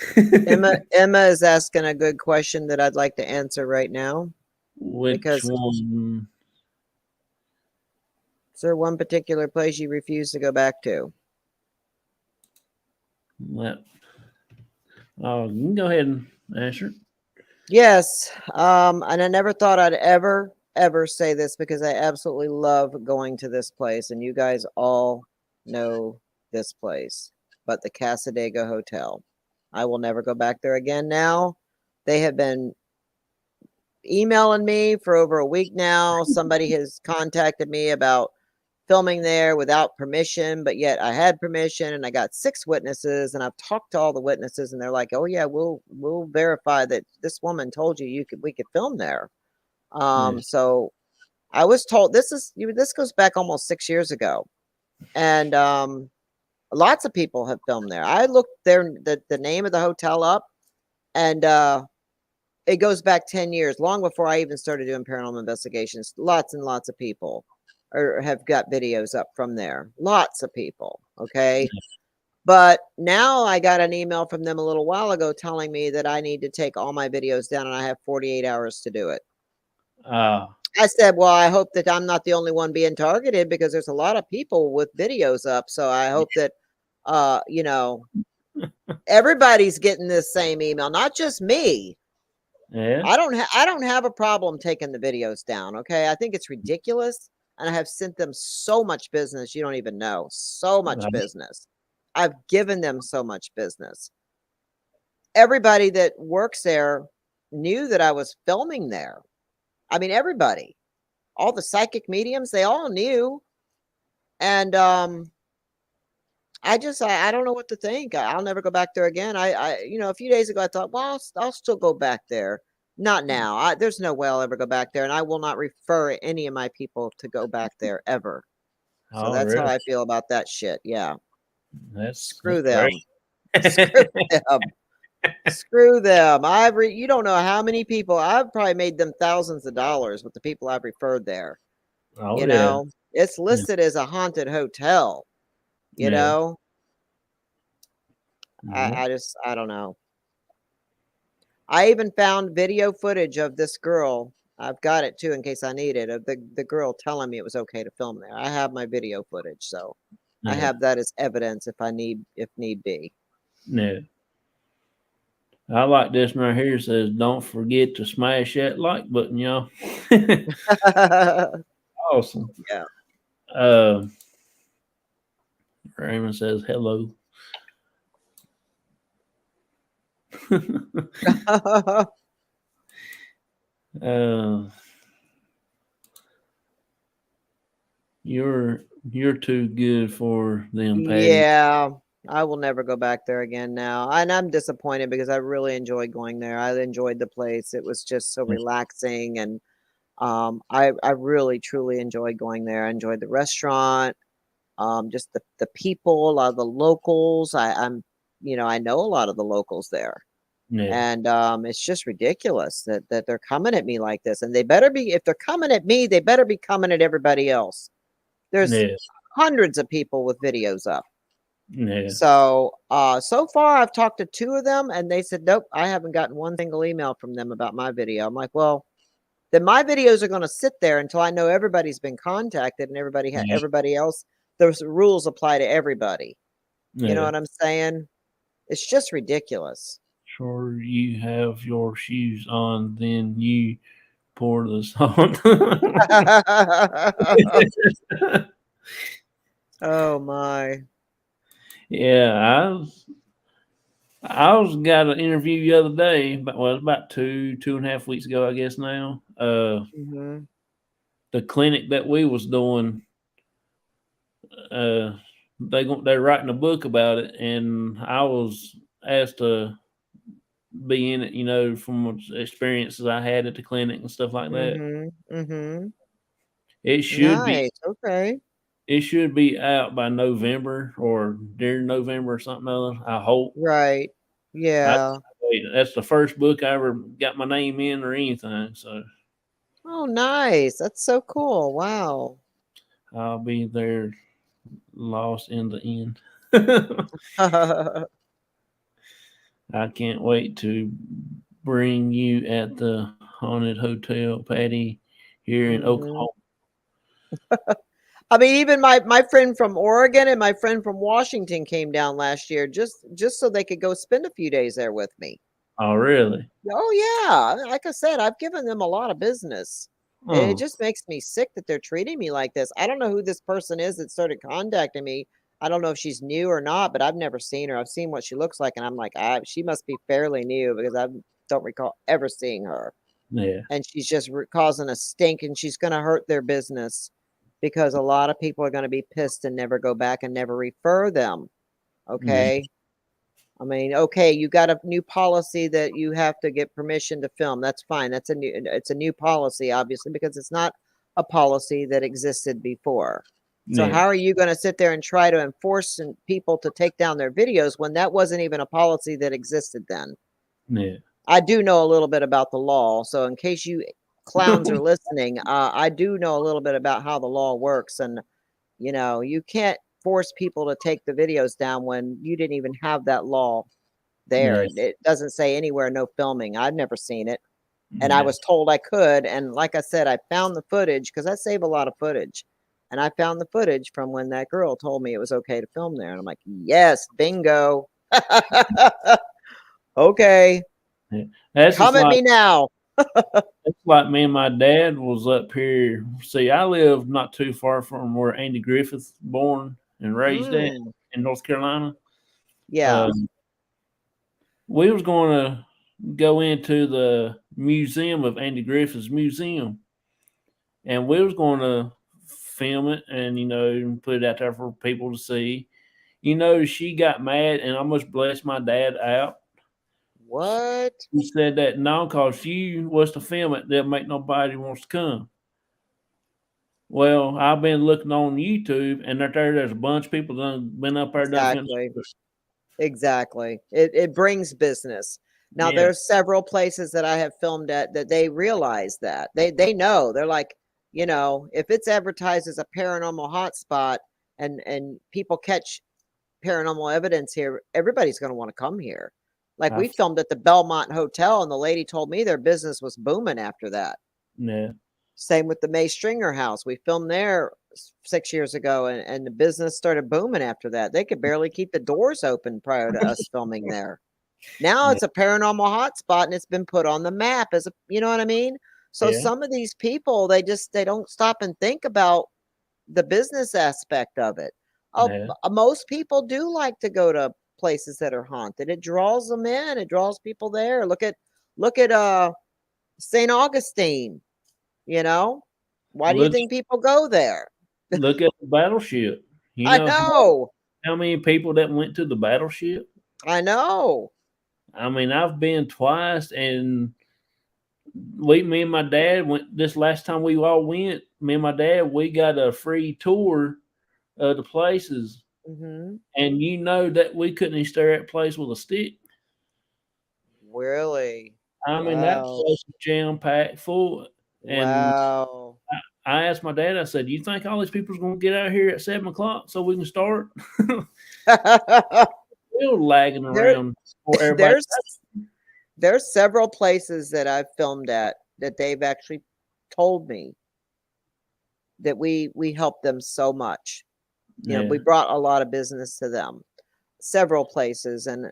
Emma is asking a good question that I'd like to answer right now Which because one? is there one particular place you refuse to go back to? Let, oh, you can go ahead and answer it. Yes. And I never thought I'd ever say this because I absolutely love going to this place, and you guys all know this place, but the Casadega Hotel. I will never go back there again now. They have been emailing me for over a week now. Somebody has contacted me about filming there without permission, but yet I had permission and I got 6 witnesses and I've talked to all the witnesses and they're like, "Oh yeah, we'll verify that this woman told you we could film there." Yes. So I was told this goes back almost 6 years ago. And lots of people have filmed there. I looked the name of the hotel up and it goes back 10 years, long before I even started doing paranormal investigations. Lots and lots of people have got videos up from there. Lots of people. Okay. But now I got an email from them a little while ago telling me that I need to take all my videos down and I have 48 hours to do it. Uh, I said, well, I hope that I'm not the only one being targeted because there's a lot of people with videos up. So I hope that, you know, everybody's getting this same email, not just me. yeah. I don't have a problem taking the videos down, okay? I think it's ridiculous, and I have sent them so much business, you don't even know. So much business. I've given them so much business. Everybody that works there knew that I was filming there. I mean, everybody. All the psychic mediums, they all knew. And I don't know what to think. I'll never go back there again. A few days ago I thought, well, I'll still go back there. Not now. There's no way I'll ever go back there, and I will not refer any of my people to go back there ever. So Oh, that's how really? I feel about that shit. Yeah. That's Screw great. them. Screw them. Screw them. You don't know how many people I've probably made them thousands of dollars with the people I've referred there. Oh, yeah. It's Yeah. listed as a haunted hotel, you Yeah. know. Yeah. I don't know. I even found video footage of this girl. I've got it too in case I need it. Of the girl telling me it was okay to film there. I have my video footage, so I Yeah. have that as evidence if need be. Yeah. I like this one right here. It says, "Don't forget to smash that like button, y'all." Awesome. Yeah. Uh, Raymond says, "Hello." uh, you're too good for them, Patty. Yeah. I will never go back there again now. And I'm disappointed because I really enjoyed going there. I enjoyed the place. It was just so relaxing and I really truly enjoyed going there. I enjoyed the restaurant. Just the people, a lot of the locals. I know a lot of the locals there. Yeah. And it's just ridiculous that they're coming at me like this. And they better be, if they're coming at me, they better be coming at everybody else. There's Yeah. hundreds of people with videos up. Yeah. So so far I've talked to two of them and they said, nope, I haven't gotten one single email from them about my video. I'm like, well, then my videos are going to sit there until I know everybody's been contacted and Yeah. everybody else. Those rules apply to everybody. You know Yeah. what I'm saying? It's just ridiculous. Sure, you have your shoes on, then you pour the salt. Oh my. Yeah, I was got an interview the other day, but well, it was about 2.5 weeks ago, I guess now. Mhm. The clinic that we was doing, uh, they're writing a book about it, and I was asked to be in it, from experiences I had at the clinic and stuff like that. Mhm. Mhm. It should be Nice. Okay. it should be out by November or during November or something other. I hope. Right. I, Yeah. that's the first book I ever got my name in or anything, so Oh, nice. That's so cool. Wow. I'll be there lost in the end. I can't wait to bring you at the haunted hotel, Patty, here in Mhm. Oklahoma. I mean, even my friend from Oregon and my friend from Washington came down last year just so they could go spend a few days there with me. Oh, really? Oh yeah, like I said, I've given them a lot of business. It Oh, just makes me sick that they're treating me like this. I don't know who this person is that started contacting me. I don't know if she's new or not, but I've never seen her. I've seen what she looks like, and I'm like, she must be fairly new because I don't recall ever seeing her. yeah, And she's just causing a stink, and she's going to hurt their business because a lot of people are going to be pissed and never go back and never refer them. yeah, Okay. I mean, okay, you got a new policy that you have to get permission to film. That's fine. It's a new policy, obviously, because it's not a policy that existed before. So yeah, how are you going to sit there and try to enforce people to take down their videos when that wasn't even a policy that existed then? yeah. I do know a little bit about the law, so in case you clowns are listening, I do know a little bit about how the law works, and you can't force people to take the videos down when you didn't even have that law there. Yeah, It doesn't say anywhere no filming. I've never seen it, and I yeah. was told I could, and like I said, I found the footage because I save a lot of footage, and I found the footage from when that girl told me it was okay to film there, and I'm like, yes, bingo. Okay, Yeah. That's just come at like me now. me and my dad was up here. See, I live not too far from where Andy Griffith born and raised at Mm, in North Carolina. yeah. Um, we was going to go into the museum of Andy Griffith's museum, and we was going to film it and put it out there for people to see. She got mad and almost blessed my dad out. What? He said that no, cause you was to film it, they'll make nobody wants to come. Well, I've been looking on YouTube, and there's a bunch of people done been up there done filmed. Exactly. Exactly. It brings business. Now Yeah, there's several places that I have filmed at that they realize that. They know. They're like, if it's advertised as a paranormal hotspot and people catch paranormal evidence here, everybody's going to want to come here. Like we I've filmed at the Belmont Hotel and the lady told me their business was booming after that. yeah, Same with the May Stringer house. We filmed there 6 years ago, and the business started booming after that. They could barely keep the doors open prior to us filming there. Now yeah, it's a paranormal hotspot and it's been put on the map as you know what I mean? So yeah, some of these people, they don't stop and think about the business aspect of it. Oh, yeah. most people do like to go to places that are haunted. It draws them in. It draws people there. Look at St. Augustine. You know? Why do you Look, think people go there? look at the battleship. You I know know. how many people that went to the battleship? I know. I mean, I've been twice, and me and my dad went this last time we all went. Me and my dad, we got a free tour of the places. Mhm. and you know that we couldn't even stir that place with a stick. Really? I mean, that Wow. place was jam packed full. And Wow. I asked my dad, I said, "Do you think all these people's going to get out here at 7 o'clock so we can start?" Still lagging There around for everybody. there's there's several places that I've filmed at that they've actually told me that we helped them so much. You know, Yeah, we brought a lot of business to them. Several places, and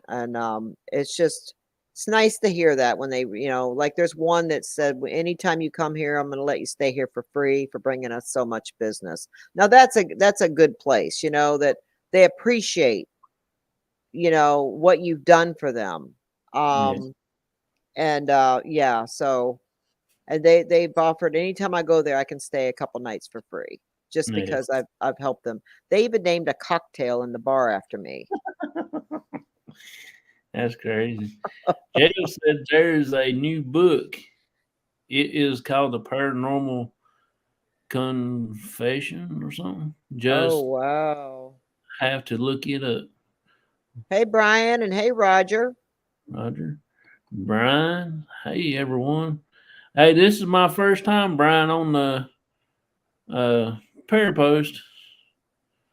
it's just it's nice to hear that when they, like there's one that said, anytime you come here, I'm going to let you stay here for free for bringing us so much business." Now that's a good place, that they appreciate, what you've done for them. yeah, Um, and yeah, so and they've offered anytime I go there, I can stay a couple nights for free just yeah. because I've helped them. They even named a cocktail in the bar after me. That's crazy. Jacob said there's a new book. It is called The Paranormal Confession or something. Oh, Just wow. have to look it up. Hey, Brian, and hey, Roger. Roger. Brian. Hey, everyone. Hey, this is my first time, Brian, on the Parapost.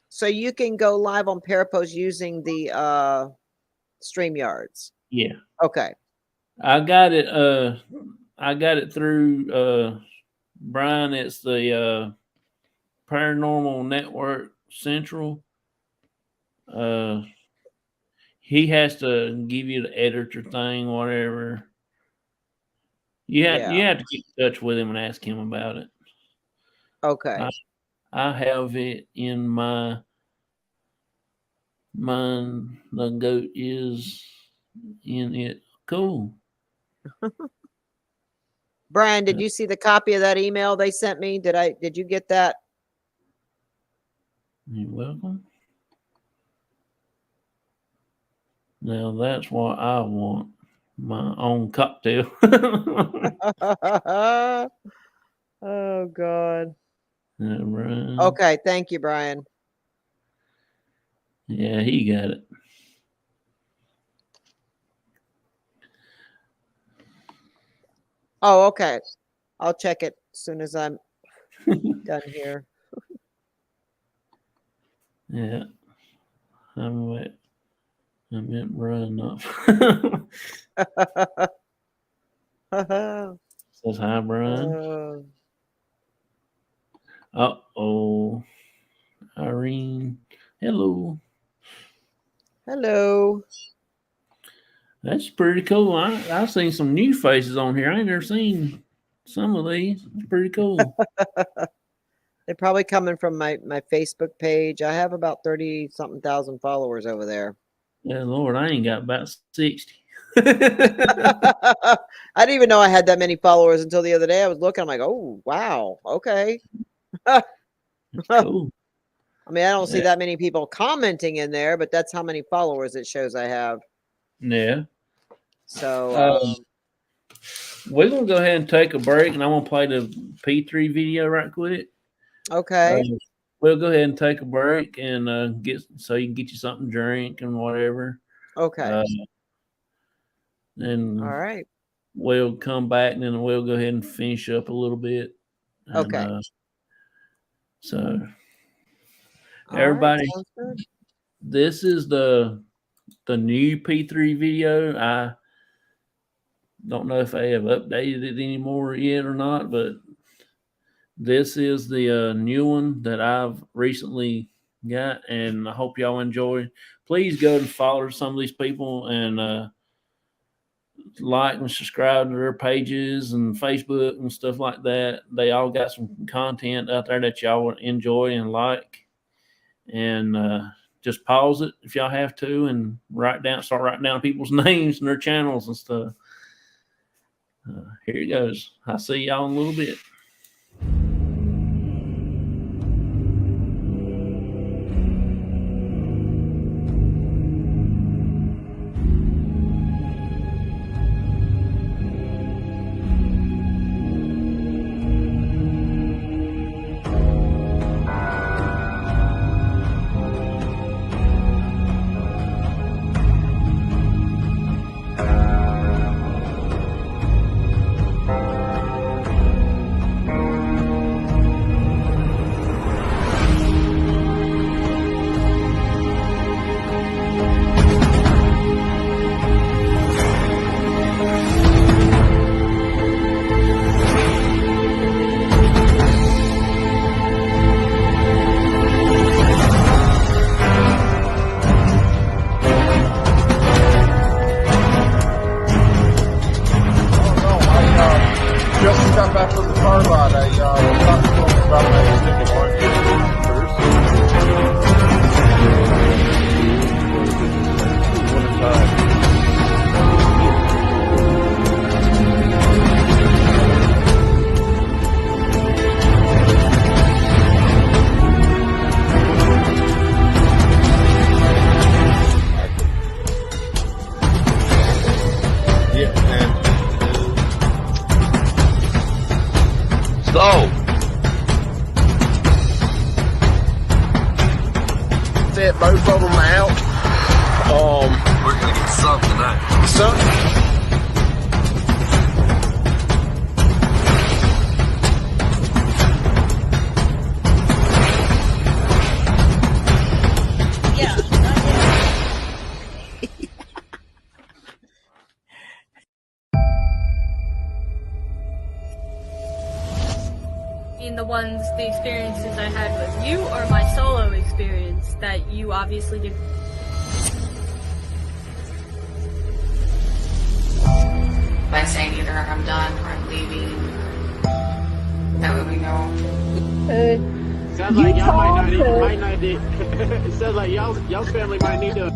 So you can go live on Parapost using the StreamYards. Yeah. Okay. I got it through Brian. It's the Paranormal Network Central. Uh he has to give you the editor thing, whatever. You Yeah. have to get in touch with him and ask him about it. I Okay. I have it in my mind. The goat is in it. Cool. Brian, did you see the copy of that email they sent me? Did you get that? You're welcome. Now that's what I want. My own cocktail. Oh God. Right. Okay, thank you, Brian. Yeah, he got it. Oh, okay. I'll check it as soon as I'm done here. Yeah, I'm wet. I meant Brian, not. Says hi, Brian. Uh, Uh oh, Irene. Hello. hello. That's pretty cool. I've seen some new faces on here. I ain't never seen some of these. It's pretty cool. They're probably coming from my Facebook page. I have about 30 something thousand followers over there. Yeah, Lord, I ain't got about 60. I didn't even know I had that many followers until the other day. I was looking, I'm like, oh wow, okay. I It's cool. mean, I don't see Yeah. that many people commenting in there, but that's how many followers it shows I have. Yeah. So We're gonna go ahead and take a break, and I'm gonna play the P3 video right quick. Uh, okay. we'll go ahead and take a break and get so you can get you something to drink and whatever. Okay. Uh, All and right. we'll come back, and then we'll go ahead and finish up a little bit. And Okay. so All right. everybody, Sounds good. this is the new P3 video. I don't know if they have updated it anymore yet or not, but this is the new one that I've recently got, and I hope y'all enjoy. Please go and follow some of these people and like and subscribe to their pages and Facebook and stuff like that. They all got some content out there that y'all would enjoy and like. And just pause it if y'all have to and start writing down people's names and their channels and stuff. Here it goes. I'll see y'all in a little bit. half of the car lot, I about So, set both of them out. we're gonna get some tonight. Something. The experiences I had with you or my solo experience that you obviously did. By saying either I'm done or I'm leaving, that way we know. Sounds like y'all might not need. It sounds like y'all's family might need to.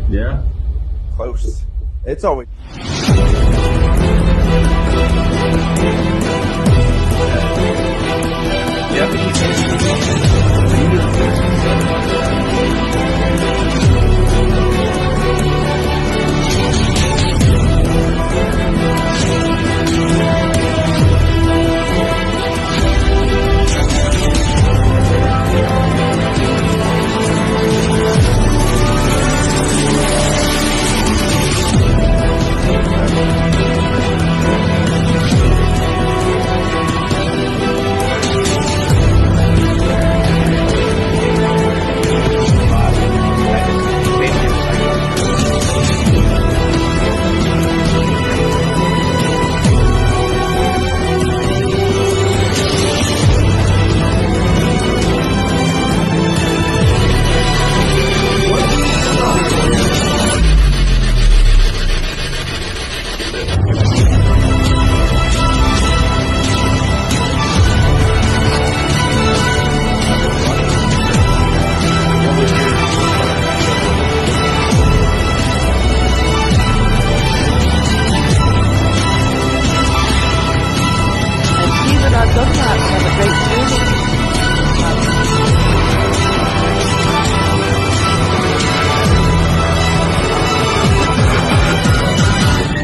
Yeah. Close. It's always.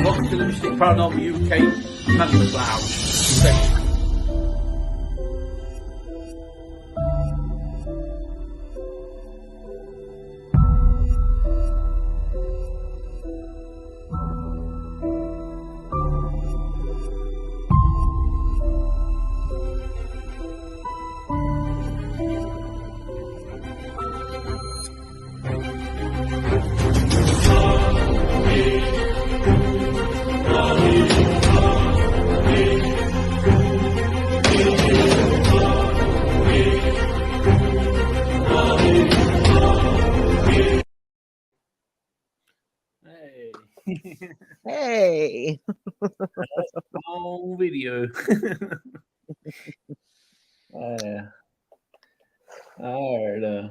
Welcome to the Mystic Paranormal UK Members Lounge. Hey. On video. All right.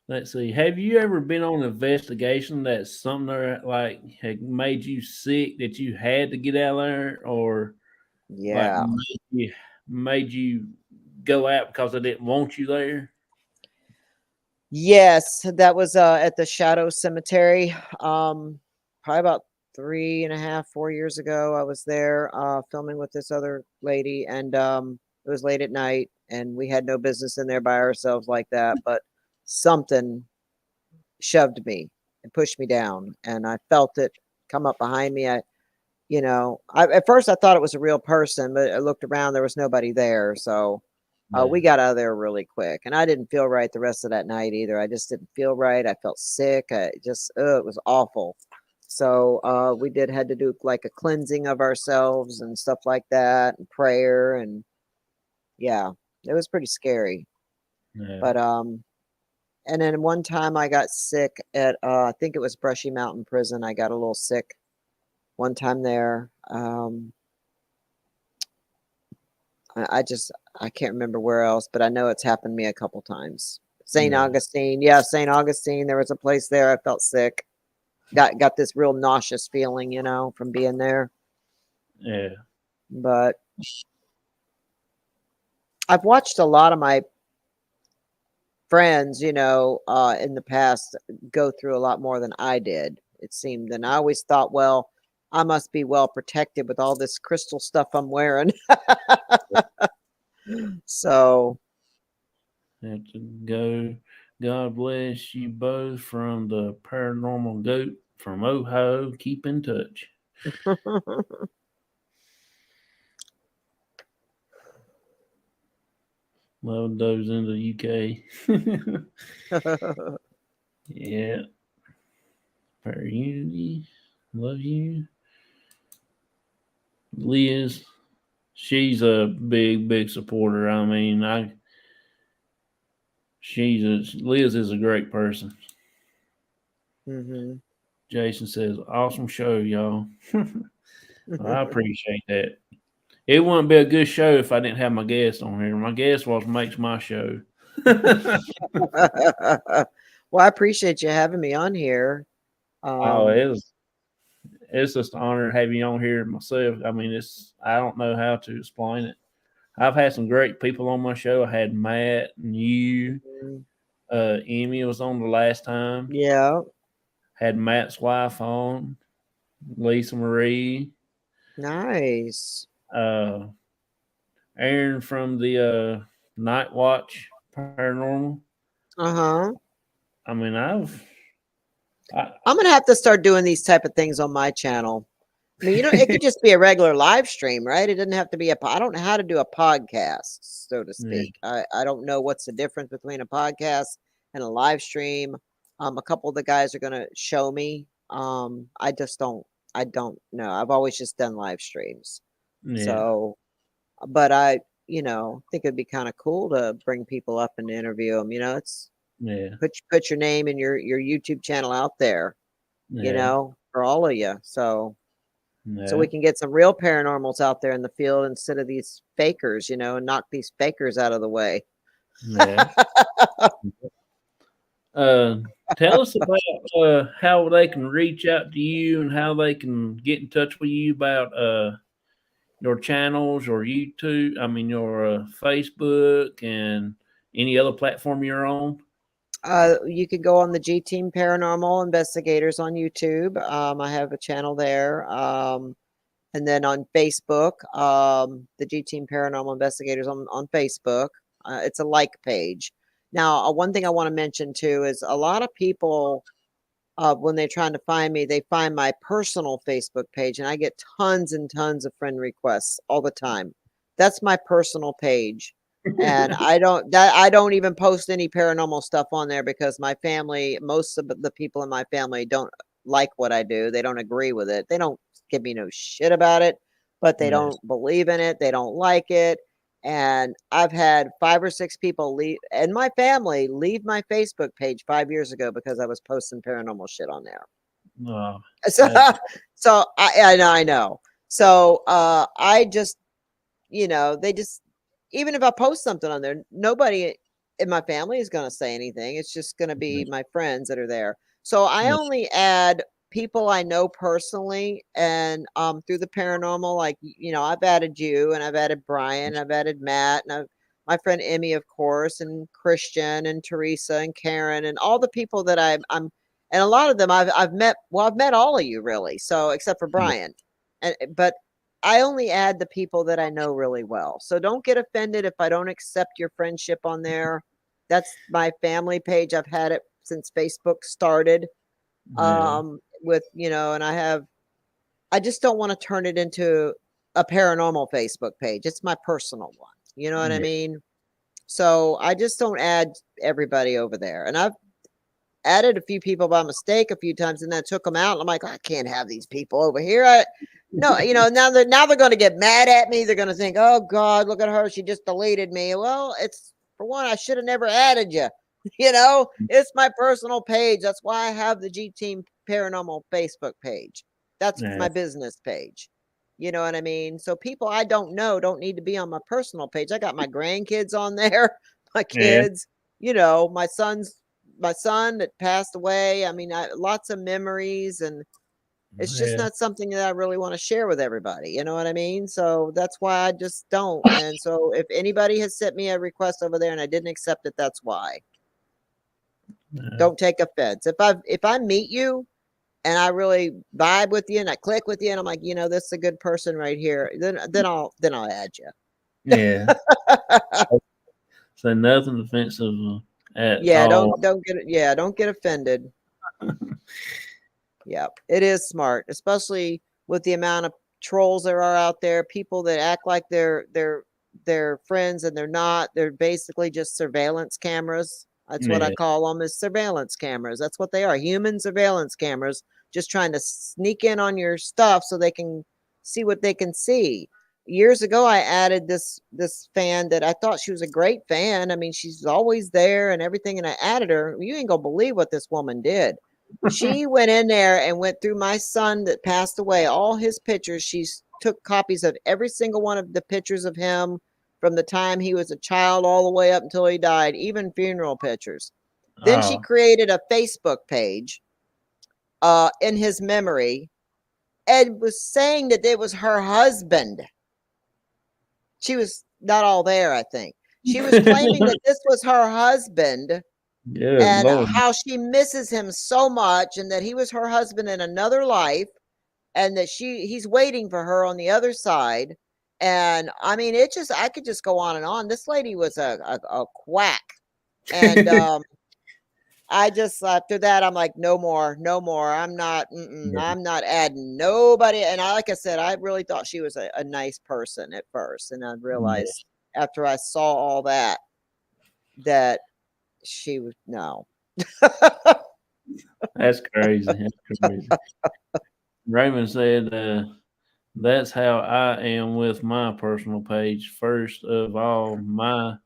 Let's see. Have you ever been on an investigation that something that like had made you sick that you had to get out of there, or like Yeah. made you go out because they didn't want you there? Yes, that was at the Shadow Cemetery. Probably about 3.5, 4 years ago. I was there filming with this other lady, and it was late at night, and we had no business in there by ourselves like that. But something shoved me and pushed me down, and I felt it come up behind me. At first I thought it was a real person, but I looked around, there was nobody there. So we got out of there really quick, and I didn't feel right the rest of that night either. I just didn't feel right. I felt sick. It was awful. So we had to do like a cleansing of ourselves and stuff like that, and prayer, and yeah, it was pretty scary. Yeah. But and then one time I got sick at I think it was Brushy Mountain Prison. I got a little sick one time there. I can't remember where else, but I know it's happened to me a couple times. St. Yeah. Augustine. Yeah, St. Augustine. There was a place there I felt sick. Got this real nauseous feeling, from being there. Yeah. But I've watched a lot of my friends, in the past go through a lot more than I did, it seemed. And I always thought, well, I must be well protected with all this crystal stuff I'm wearing. So Have to go. God bless you both from the paranormal goat from Oho. Keep in touch. Love those in the UK. Yeah. Fair Unity. Love you. Liz. She's a big supporter. I mean, Liz is a great person. hmm Jason says, awesome show, y'all. I appreciate that. It wouldn't be a good show if I didn't have my guest on here. My guest was makes my show. Well, I appreciate you having me on here. Oh, it's just an honor to have you on here myself. I mean, I don't know how to explain it. I've had some great people on my show. I had Matt and you. Mhm. Emmy was on the last time. Yeah, Had Matt's wife on, Lisa Marie. nice. Uh, Aaron from the Night Watch Paranormal. Uh-huh. I mean, I'm gonna have to start doing these type of things on my channel. I mean, it could just be a regular live stream, right? It doesn't have to be I don't know how to do a podcast, so to yeah, speak. I don't know what's the difference between a podcast and a live stream. A couple of the guys are gonna show me. I don't know. I've always just done live streams. yeah, So, but I, think it'd be kind of cool to bring people up and interview them. It's yeah, put your name and your YouTube channel out there, yeah, for all of you. So yeah, we can get some real paranormals out there in the field instead of these fakers, and knock these fakers out of the way. yeah. Uh, Tell us about how they can reach out to you and how they can get in touch with you about your channels or YouTube. I mean, your Facebook and any other platform you're on. You could go on the G Team Paranormal Investigators on YouTube. I have a channel there. And then on Facebook, the G Team Paranormal Investigators on Facebook. It's a like page. Now, one thing I want to mention too is a lot of people, when they're trying to find me, they find my personal Facebook page, and I get tons and tons of friend requests all the time. That's my personal page. And I don't even post any paranormal stuff on there because my family, most of the people in my family don't like what I do. They don't agree with it. They don't give me no shit about it, but they Yeah, don't believe in it. They don't like it. And I've had 5 or 6 people leave and my family leave my Facebook page 5 years ago because I was posting paranormal shit on there. oh, So, that's so I know. So, I just, they just, even if I post something on there, nobody in my family is going to say anything. It's just going to be my friends that are there. So I yeah, only add people I know personally and through the paranormal, like, I've added you and I've added Brian, I've added Matt, and my friend Emmy, of course, and Christian and Teresa and Karen and all the people that I'm and a lot of them I've met. Well, I've met all of you really. So except for yeah, Brian, but I only add the people that I know really well. So don't get offended if I don't accept your friendship on there. That's my family page. I've had it since Facebook started. yeah, With, and I just don't want to turn it into a paranormal Facebook page. It's my personal one. You know what I yeah, mean? So I just don't add everybody over there. And added a few people by mistake a few times, and then took them out. And I'm like, I can't have these people over here. No, now they're going to get mad at me. They're going to think, oh God, look at her. She just deleted me. Well, it's for one, I should have never added you. It's my personal page. That's why I have the G Team Paranormal Facebook page. That's Yeah. my business page. You know what I mean? So people I don't know don't need to be on my personal page. I got my grandkids on there, my kids, my son that passed away. I mean, lots of memories, and it's just Yeah. not something that I really want to share with everybody. You know what I mean? So that's why I just don't. And so if anybody has sent me a request over there and I didn't accept it, that's why. Yeah. Don't take offense. If I meet you and I really vibe with you and I click with you and I'm like, this is a good person right here, then I'll add you. Yeah. So nothing offensive at Yeah, all. don't get offended. Yeah, it is smart, especially with the amount of trolls there are out there, people that act like they're friends and they're not. They're basically just surveillance cameras. That's what I Yeah. call them, is surveillance cameras. That's what they are, human surveillance cameras, just trying to sneak in on your stuff so they can see what they can see. Years ago, I added this fan that I thought she was a great fan. I mean, she's always there and everything, and I added her. You ain't gonna believe what this woman did. She went in there and went through my son that passed away, all his pictures. She took copies of every single one of the pictures of him from the time he was a child all the way up until he died, even funeral pictures. Then she Oh. created a Facebook page in his memory and was saying that it was her husband. She was not all there, I think. She was claiming that this was her husband. Good And Lord. how she misses him so much, and that he was her husband in another life, and that he's waiting for her on the other side. And I mean, I could just go on and on. This lady was a quack. And I just, after that, I'm like, no more. I'm not adding nobody. And like I said, I really thought she was a nice person at first, and I realized after I saw all that she was no. That's crazy. That's crazy. Raymond said, that's how I am with my personal page. First of all, my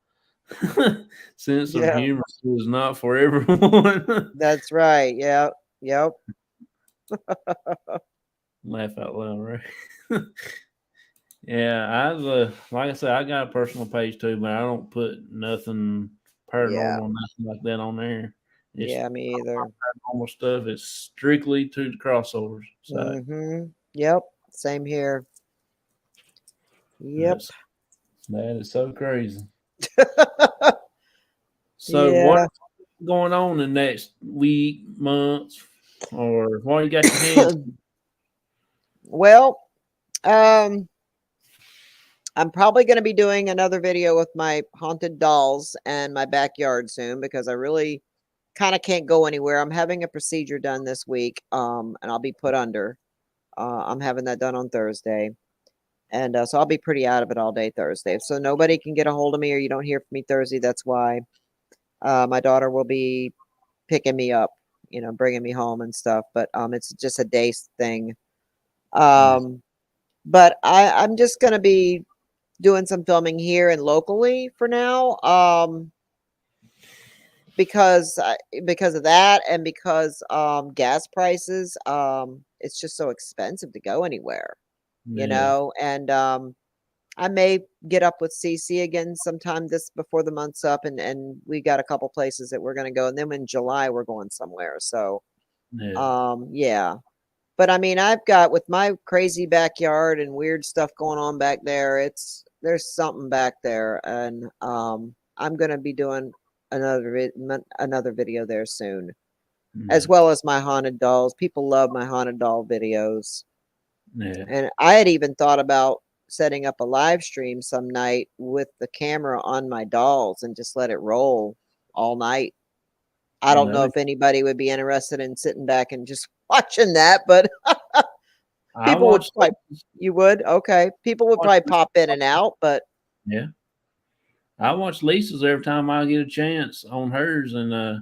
sense of humor is not for everyone. That's right. Yeah. Yep. Laugh out loud, right? Yeah, like I said, I got a personal page too, but I don't put nothing paranormal, nothing like that on there. It's me either. paranormal stuff. It's strictly to the crossovers. So Yep. Same here. Yep. That is so crazy. So what's going on the next week, month, or what you got your hands? Well, I'm probably going to be doing another video with my haunted dolls and my backyard soon, because I really kind of can't go anywhere. I'm having a procedure done this week, and I'll be put under. I'm having that done on Thursday. And so I'll be pretty out of it all day Thursday. So nobody can get a hold of me, or you don't hear from me Thursday. That's why. My daughter will be picking me up, bringing me home and stuff. But it's just a day thing. But I'm just going to be doing some filming here and locally for now, because of that, and because gas prices, it's just so expensive to go anywhere, and I may get up with CC again sometime before the month's up, and we got a couple places that we're going to go, and then in July we're going somewhere. So yeah. But I mean, I've got, with my crazy backyard and weird stuff going on back there, there's something back there, and I'm going to be doing another video there soon, as well as my haunted dolls. People love my haunted doll videos. And I had even thought about setting up a live stream some night with the camera on my dolls and just let it roll all night. I don't know if anybody would be interested in sitting back and just watching that, but people would probably, you would? Okay. People would probably pop in and out, but yeah. I watch Lisa's every time I get a chance on hers, and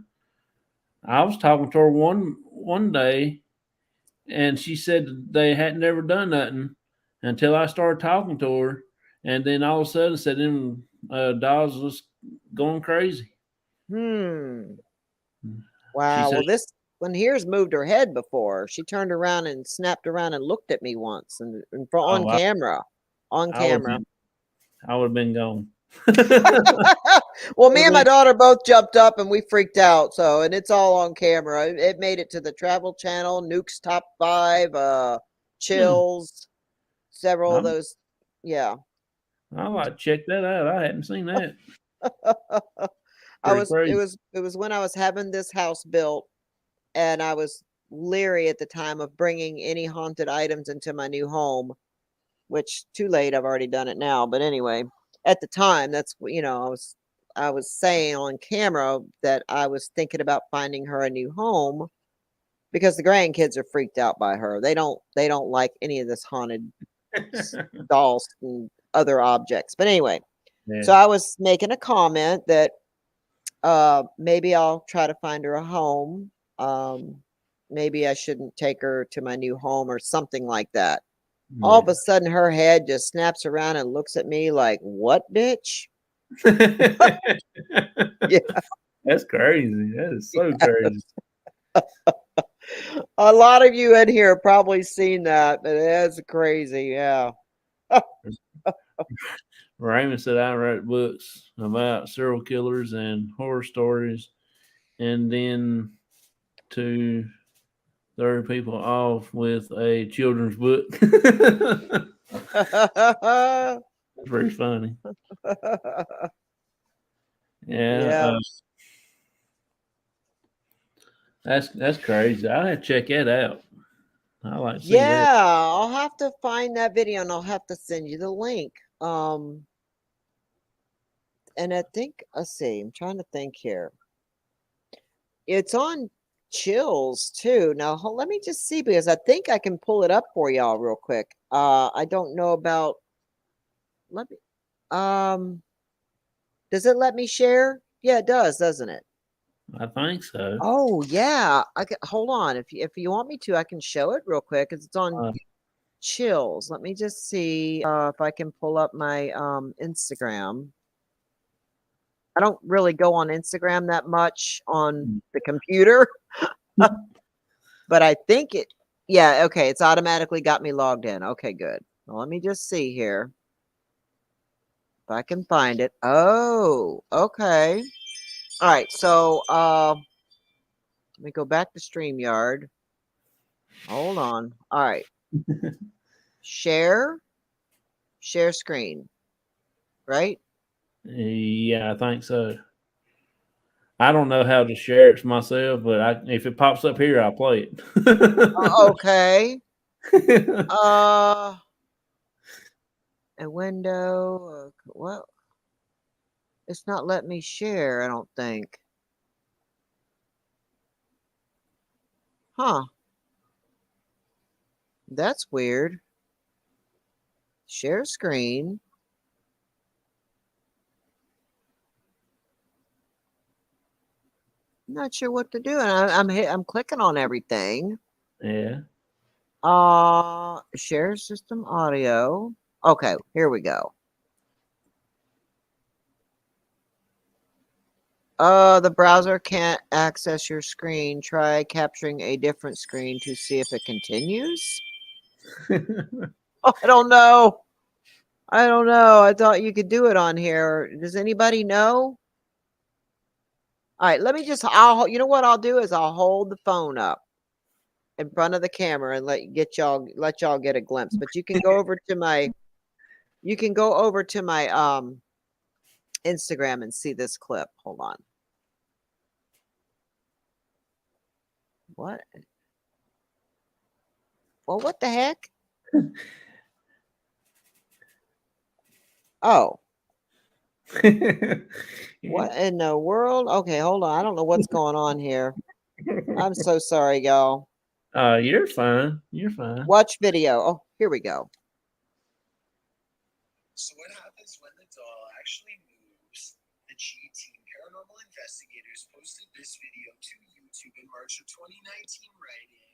I was talking to her one day, and she said they hadn't never done nothing until I started talking to her, and then all of a sudden said them dogs was going crazy. Hmm. She Wow. said, Well, this one here's moved her head before. She turned around and snapped around and looked at me once, and for on "Oh, camera, on I would camera. I would have been gone." Well, me and my daughter both jumped up and we freaked out. So, and it's all on camera. It made it to the Travel Channel, Nuke's Top 5, Chills, several of I'm, those. Yeah. I like check that out. I hadn't seen that. I Pretty was crazy. it was when I was having this house built, and I was leery at the time of bringing any haunted items into my new home, which too late, I've already done it now. But anyway, at the time, that's I was saying on camera that I was thinking about finding her a new home because the grandkids are freaked out by her. They don't like any of this haunted dolls and other objects. But anyway, Yeah. so I was making a comment that maybe I'll try to find her a home. Maybe I shouldn't take her to my new home or something like that. All of a sudden, her head just snaps around and looks at me like, "What, bitch?" Yeah, That's crazy. That is so crazy. a lot of you in here have probably seen that, but that's crazy. Yeah. Raymond said I write books about serial killers and horror stories, and then to 30 people off with a children's book. Pretty funny. Yeah, Yeah. that's crazy. I have to check that out. I like to see that. Yeah, I'll have to find that video and I'll have to send you the link. And I think, let's see, I'm trying to think here. It's on Chills too. Now, let me just see because I think I can pull it up for y'all real quick. I don't know about, let me, does it let me share? Yeah, it does, doesn't it? I think so. Oh, yeah. Hold on. If you want me to, I can show it real quick because it's on Uh, Chills. Let me just see if I can pull up my Instagram. I don't really go on Instagram that much on the computer, but I think yeah, okay, it's automatically got me logged in. Okay, good. Well, let me just see here if I can find it. Oh, okay. All right, so let me go back to StreamYard. Hold on. All right. Share screen, right? yeah, I think so. I don't know how to share it to myself, but if it pops up here, I'll play it. Okay. Uh, a window. What? It's not letting me share, I don't think. Huh. That's weird. Share screen. I'm not sure what to do. And I'm clicking on everything. Yeah. Share system audio. Okay, here we go. The browser can't access your screen. Try capturing a different screen to see if it continues. Oh, I don't know. I don't know. I thought you could do it on here. Does anybody know? All right, let me just, you know what I'll do is I'll hold the phone up in front of the camera and let y'all get a glimpse. But you can go over to my, Instagram and see this clip. Hold on. What? Well, what the heck? Oh, what in the world? Okay, hold on. I don't know what's going on here. I'm so sorry, y'all. You're fine. You're fine. Watch video. Oh, here we go. So what happens when the doll actually moves? The G Team Paranormal Investigators posted this video to YouTube YouTube in March of 2019 writing,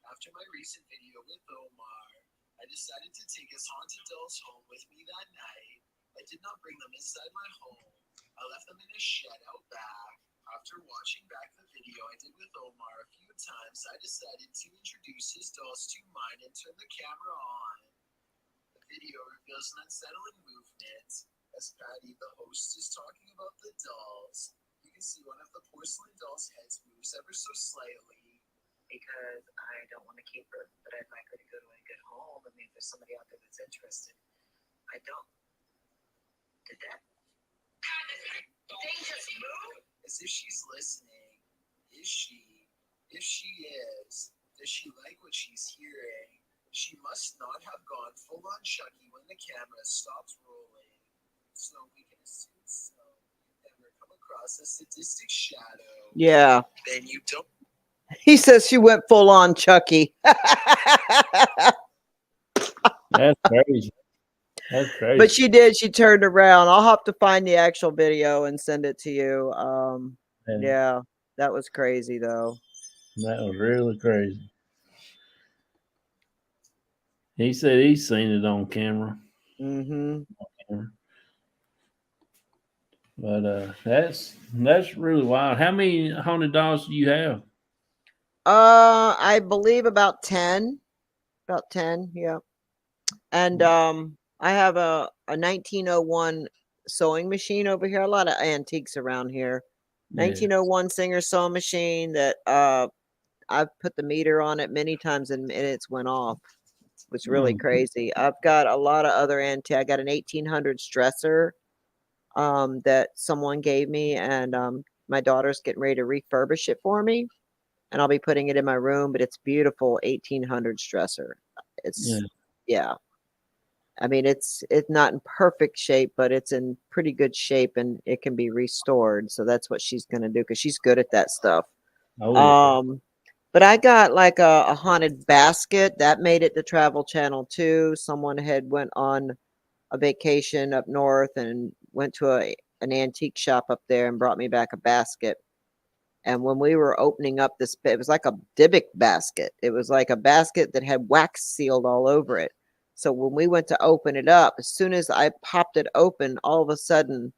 after my recent video with Omar, I decided to take his haunted dolls home with me that night. I did not bring them inside my home. I left them in a shed out back. After watching back the video I did with Omar a few times, I decided to introduce his dolls to mine and turn the camera on. The video reveals an unsettling movement as Patty, the host, is talking about the dolls. You can see one of the porcelain dolls' heads moves ever so slightly. Because I don't want to keep her, but I'd like her to go to a good home. I mean, if there's somebody out there that's interested, I don't. Did that thing just move? As if she's listening. Is she? If she is, does she like what she's hearing? She must not have gone full on Chucky when the camera stops rolling. So we can assume so. You've never come across a sadistic shadow. Yeah. Then you don't. He says she went full on Chucky. That's crazy. That's crazy. But she did. She turned around. I'll have to find the actual video and send it to you. Yeah, that was crazy though. That was really crazy. He said he's seen it on camera. Mm-hmm. But that's really wild. How many haunted dolls do you have? I believe about 10. About 10, yeah. And I have a 1901 sewing machine over here. A lot of antiques around here. Yeah. 1901 Singer sewing machine that I've put the meter on it many times and it's went off. It was really crazy. I've got a lot of other antique. I got an 1800 dresser that someone gave me, and my daughter's getting ready to refurbish it for me, and I'll be putting it in my room. But it's beautiful 1800 dresser. It's yeah. I mean, it's not in perfect shape, but it's in pretty good shape, and it can be restored. So that's what she's gonna do because she's good at that stuff. Oh, yeah. But I got like a haunted basket that made it to Travel Channel too. Someone had went on a vacation up north and went to an antique shop up there and brought me back a basket. And when we were opening up this, it was like a Dybbuk basket. It was like a basket that had wax sealed all over it. So when we went to open it up, as soon as I popped it open, all of a sudden,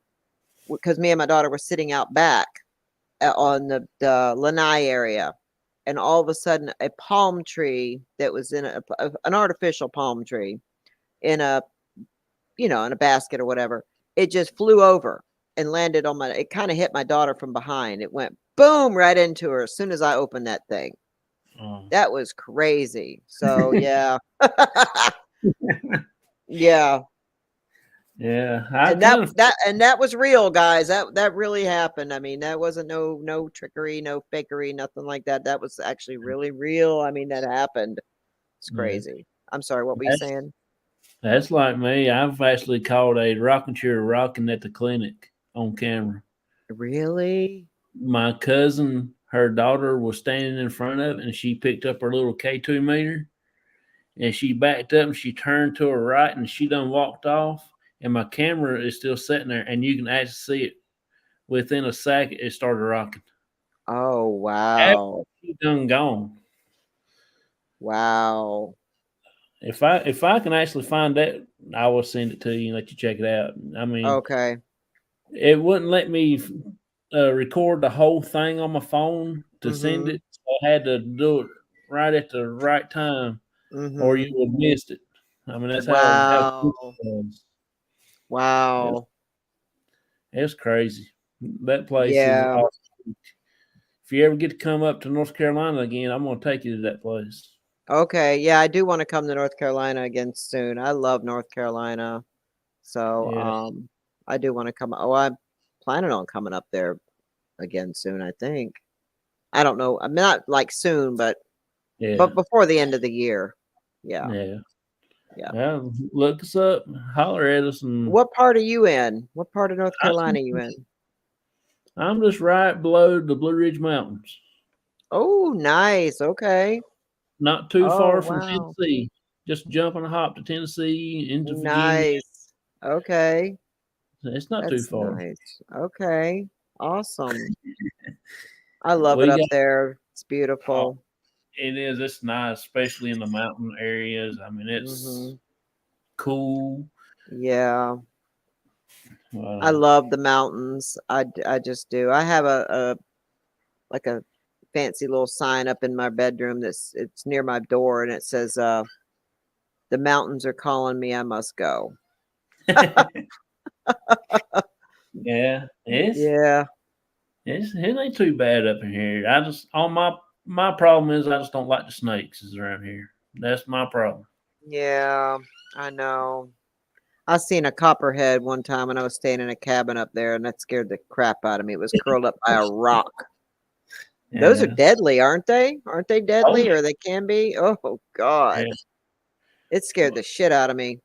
because me and my daughter were sitting out back on the lanai area, and all of a sudden a palm tree that was in an artificial palm tree in a in a basket or whatever, it just flew over and landed on it kind of hit my daughter from behind. It went boom right into her as soon as I opened that thing. That was crazy. So yeah. Yeah. Yeah. And that was real, guys. That really happened. I mean, that wasn't no trickery, no fakery, nothing like that. That was actually really real. I mean, that happened. It's crazy. I'm sorry, what were you saying? That's like me. I've actually caught a rocking chair rocking at the clinic on camera. Really? My cousin, her daughter was standing in front of it, and she picked up her little K2 meter, and she backed up and she turned to her right, and she done walked off, and my camera is still sitting there, and you can actually see it. Within a second, it started rocking. Oh, wow. She done gone. Wow. If I can actually find that, I will send it to you and let you check it out. I mean, okay. It wouldn't let me record the whole thing on my phone to send it. So I had to do it right at the right time, or you would have missed it. I mean, that's how it was. Wow. It's crazy. That place is Yeah. awesome. If you ever get to come up to North Carolina again, I'm going to take you to that place. Okay. Yeah, I do want to come to North Carolina again soon. I love North Carolina. So I do want to come. Oh, I'm planning on coming up there again soon, I think. I don't know. I'm not like soon, but before the end of the year. Yeah. Well, look us up, holler at us. And what part are you in? What part of North Carolina are you in? I'm just right below the Blue Ridge Mountains. Oh, nice. Okay. Not too far from Tennessee. Just jump and a hop to Tennessee into Virginia. Nice. Okay. It's not too far. Nice. Okay. Awesome. I love it We up got there. It's oh, beautiful. it is. It's nice, especially in the mountain areas. I mean, it's Hmm. cool. Yeah. I Uh, love the mountains. I just do. I have a like a fancy little sign up in my bedroom it's near my door and it says the mountains are calling me, I must go. yeah, Yeah. it ain't too bad up in here. I just on my problem is I just don't like the snakes is around here. That's my problem. Yeah, I know. I seen a copperhead one time when I was staying in a cabin up there, and that scared the crap out of me. It was curled up by a rock. Those are Yeah. deadly, aren't they? Aren't they Oh deadly, or they can be? Oh God, yeah. it scared the shit out of me.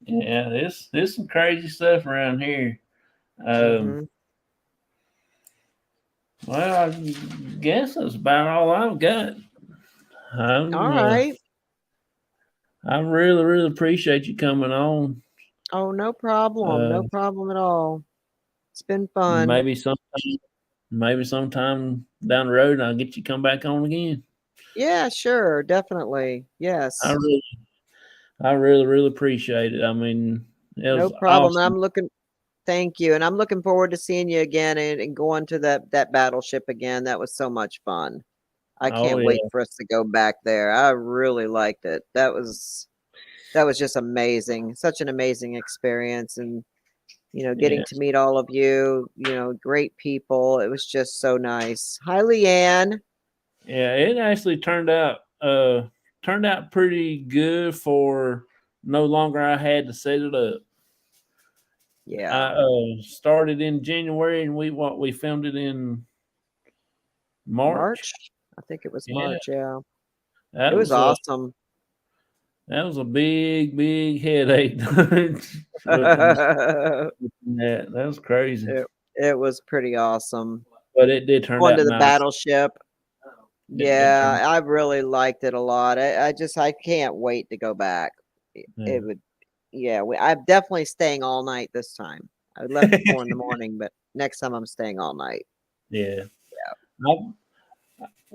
Yeah, there's some crazy stuff around here. Um, Hmm. well, I guess that's about all I've got. All I'm right. I really appreciate you coming on. Oh, no problem. Uh, No problem at all. It's been fun. maybe sometime down the road I'll get you come back on again. Yeah, sure, definitely. I Yes. really really appreciate it. I mean, it No was problem. awesome. Thank you. And I'm looking forward to seeing you again and going to that battleship again. That was so much fun. I Oh can't wait yeah, for us to go back there. I really liked it. That was just amazing. Such an amazing experience and yeah, getting to meet all of you, great people. It was just so nice. Hi, Leanne. yeah. It actually turned out pretty good for no longer I had to set it up. Yeah. I started in January and we filmed it in March. March. I think it was Yeah, March. Yeah. It that was was a awesome. big headache. Looking that was crazy, it was pretty awesome. but it did turn Going out to the nice. battleship. It did turn. Yeah, I really liked it a lot. I can't wait to go back. Yeah, It would, yeah. I'm definitely staying all night this time. I left at 4 in the morning, but next time I'm staying all night. yeah.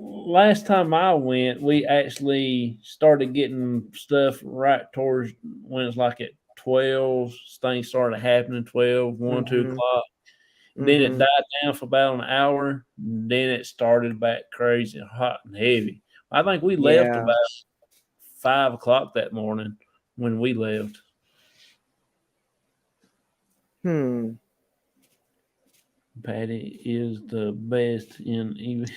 Last time I went, we actually started getting stuff right towards when it's like at 12. Things started happening 12, 1, 2 Mhm. o'clock. Then it Mhm. died down for about an hour. Then it started back crazy, hot and heavy. I think we left Yeah. about 5 o'clock that morning when we left. Hmm. Patty is the best in even.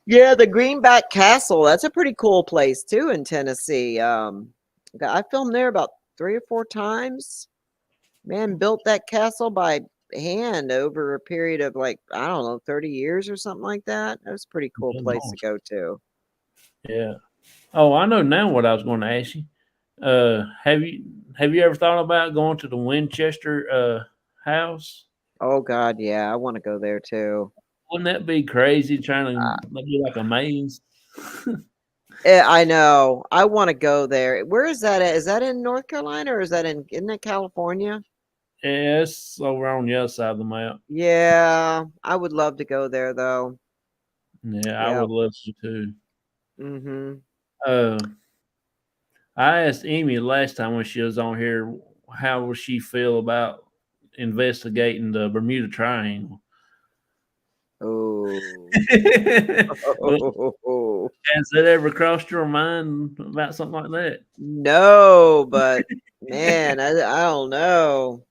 Yeah, the Greenback Castle. That's a pretty cool place too in Tennessee. I filmed there about 3 or 4 times. Man built that castle by hand over a period of like, I don't know, 30 years or something like that. That was a pretty cool place to go to. Yeah. Oh, I know now what I was going to ask you. Have you ever thought about going to the Winchester house? Oh God, yeah, I want to go there too. Wouldn't that be crazy trying to be like a maze? I know. I want to go there. Where is that at? Is that in North Carolina or isn't that California? Yeah, it's over on the other side of the map. Yeah, I would love to go there though. Yeah, I Yeah. would love to too. Mhm. Uh, I asked Amy last time when she was on here, how would she feel about investigating the Bermuda Triangle? Oh. Well, has that ever crossed your mind about something like that? No, but man, I don't know.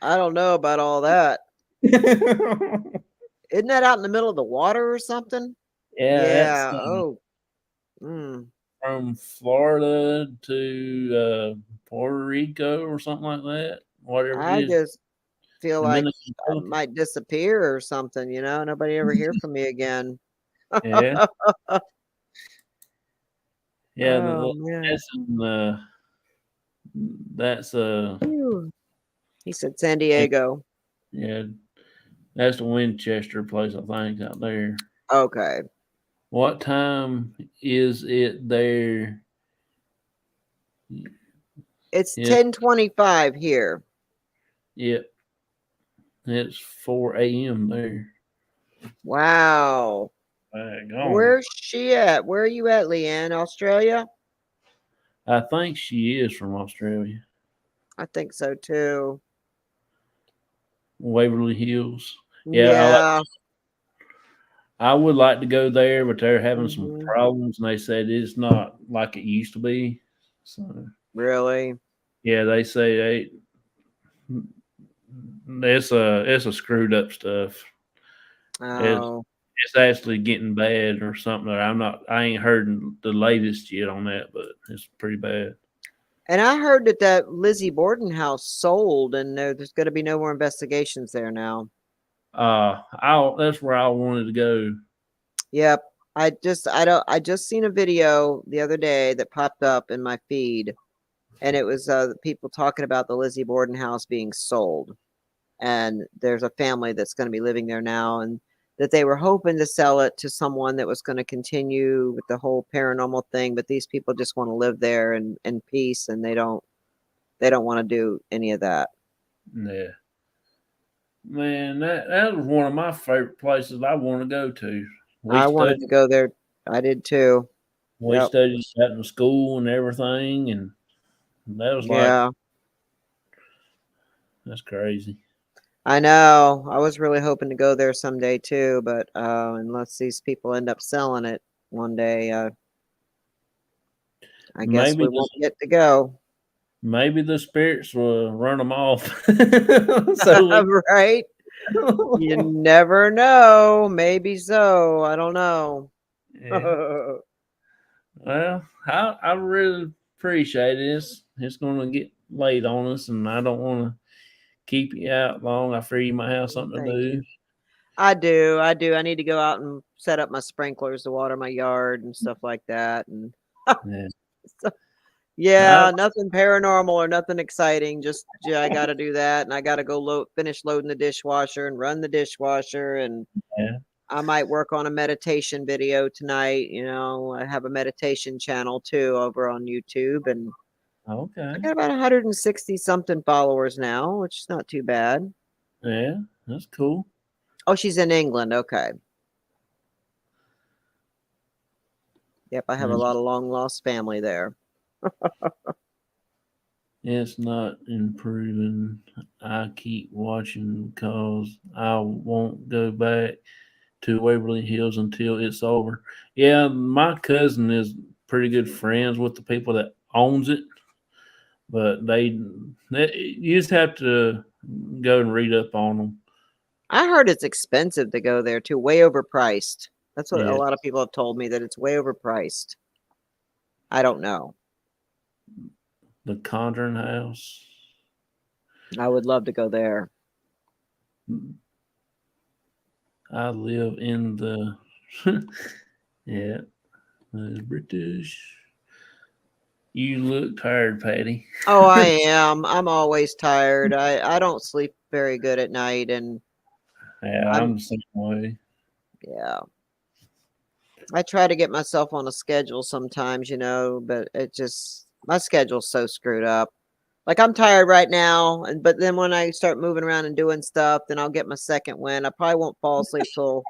I don't know about all that. Isn't that out in the middle of the water or something? Yeah, that's Yeah. Oh. Mm. from Florida to Puerto Rico or something like that. Whatever it I is, just feel like Dominican I Republic. might disappear or something, Nobody ever hear from me again. Yeah, yeah. Oh man. That's in, that's Phew. He said San Diego. yeah, that's the Winchester place, I think, out there. Okay. What time is it there? It's Yes. 10:25 here. Yep. It's 4 a.m. there. Wow. Gone. Where's she at? Where are you at, Leanne? Australia? I think she is from Australia. I think so too. Waverly Hills. Yeah, Yeah. I would like to go there, but they're having some Mhm. problems, and they said it's not like it used to be. So Really? yeah, they say it's a screwed up stuff. It's Oh. it's actually getting bad or something. I ain't heard the latest yet on that, but it's pretty bad. And I heard that Lizzie Borden house sold, and there's going to be no more investigations there now. That's where I wanted to go. Yep. I just seen a video the other day that popped up in my feed, and it was people talking about the Lizzie Borden house being sold, and there's a family that's going to be living there now, and that they were hoping to sell it to someone that was going to continue with the whole paranormal thing, but these people just want to live there in peace, and they don't want to do any of that. Yeah, man, that was one of my favorite places I want to go to. We I wanted studied to go there. I did too. we Yep. studied that in school and everything, and that was like Yeah. that's crazy. I know. I was really hoping to go there someday too, but unless these people end up selling it one day, I guess Maybe we the won't get to go. maybe the spirits will run them off. So we, Right? You never know. Maybe so. I don't know. yeah. Well, I really appreciate it. It's going to get late on us, and I don't want to keep you out long. I fear you might have something to Thank do. you. I do. I do. I need to go out and set up my sprinklers to water my yard and stuff like that. And Yeah. so, I, yeah, nothing paranormal or nothing exciting. Just yeah, I got to do that, and I got to go finish loading the dishwasher and run the dishwasher, and yeah. I might work on a meditation video tonight. I have a meditation channel too over on YouTube, and I Okay. got about 160 something followers now, which is not too bad. Yeah. That's cool. Oh, she's in England. Okay. Yep, I have a It's, lot of long lost family there. it's not improving. I keep watching because I won't go back to Waverly Hills until it's over. Yeah, my cousin is pretty good friends with the people that owns it, but you just have to go and read up on them. I heard it's expensive to go there too, way overpriced. That's what a Yeah, lot of people have told me, that it's way overpriced. I don't know. the Conjuring House. I would love to go there. I live in the yeah, the British. You look tired, Patty. Oh, I am. I'm always tired. I don't sleep very good at night, and Yeah, I'm I'm the same way. yeah. I try to get myself on a schedule sometimes, but my schedule's so screwed up. Like I'm tired right now, but then when I start moving around and doing stuff, then I'll get my second wind. I probably won't fall asleep till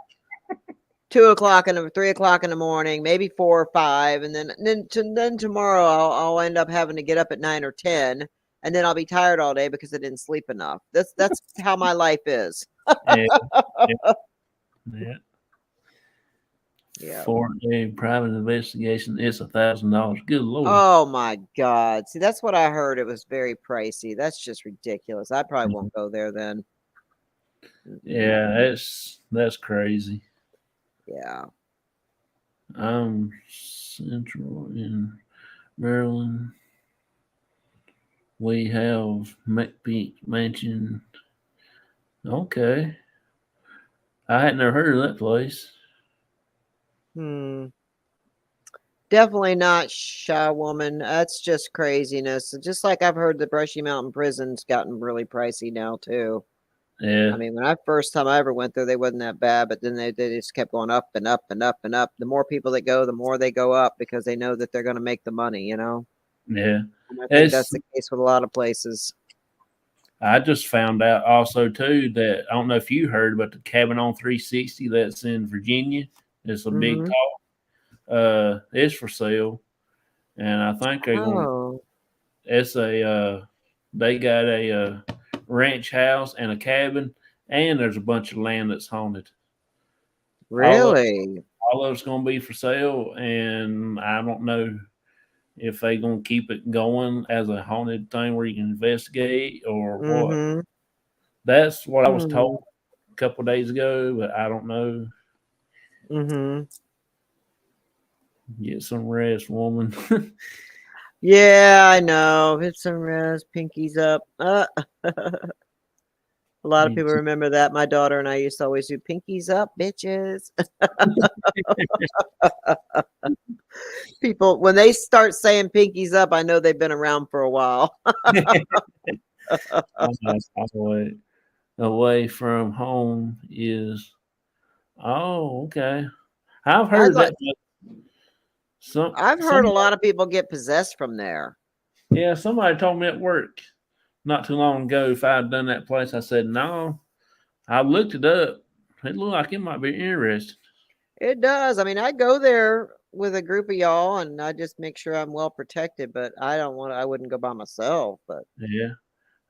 2 o'clock and 3 o'clock in the morning, maybe 4 or 5, and then tomorrow I'll end up having to get up at 9 or 10, and then I'll be tired all day because I didn't sleep enough. That's how my life is. Yeah, yeah, yeah. Yeah. For a private investigation, it's $1,000. Good lord. Oh my God. See, that's what I heard. It was very pricey. That's just ridiculous. I probably Mhm. won't go there then. Mm-mm. Yeah, that's crazy. Yeah. I'm central in Maryland. We have McPeak Mansion. Okay. I had never heard of that place. Hmm. Definitely not Shy Woman. That's just craziness. Just like I've heard the Brushy Mountain Prison's gotten really pricey now too. I Yeah, mean, when I first time I ever went there, they wasn't that bad, but then they just kept going up and up and up and up. The more people that go, the more they go up because they know that they're going to make the money. yeah. And I think that's It's the case with a lot of places. I just found out also too that I don't know if you heard about the cabin on 360 that's in Virginia. It's a big Mm-hmm. talk. It's for sale, and I think they're going. Oh, It's a they got a ranch house and a cabin, and there's a bunch of land that's haunted. All of really? all of it's going to be for sale, and I don't know if they going to keep it going as a haunted thing where you can investigate or what. Mm-hmm. That's what I was told Hmm. a couple of days ago, but I don't know. Mm-hmm. Get some rest, woman. Yeah, I know. Hit some rest, pinkies up. A lot of Get people remember that. My daughter and I used to always do pinkies up, bitches. People, when they start saying pinkies up, I know they've been around for a while. away, away from home is. Oh, okay. I've I'd heard like. that. Some I've heard a somebody, lot of people get possessed from there. yeah, somebody told me at work not too long ago if I had done that place. I said no. I looked it up. It looked like it might be interesting. It does. I mean, I go there with a group of y'all, and I just make sure I'm well protected. But I don't want. I wouldn't go by myself. But Yeah.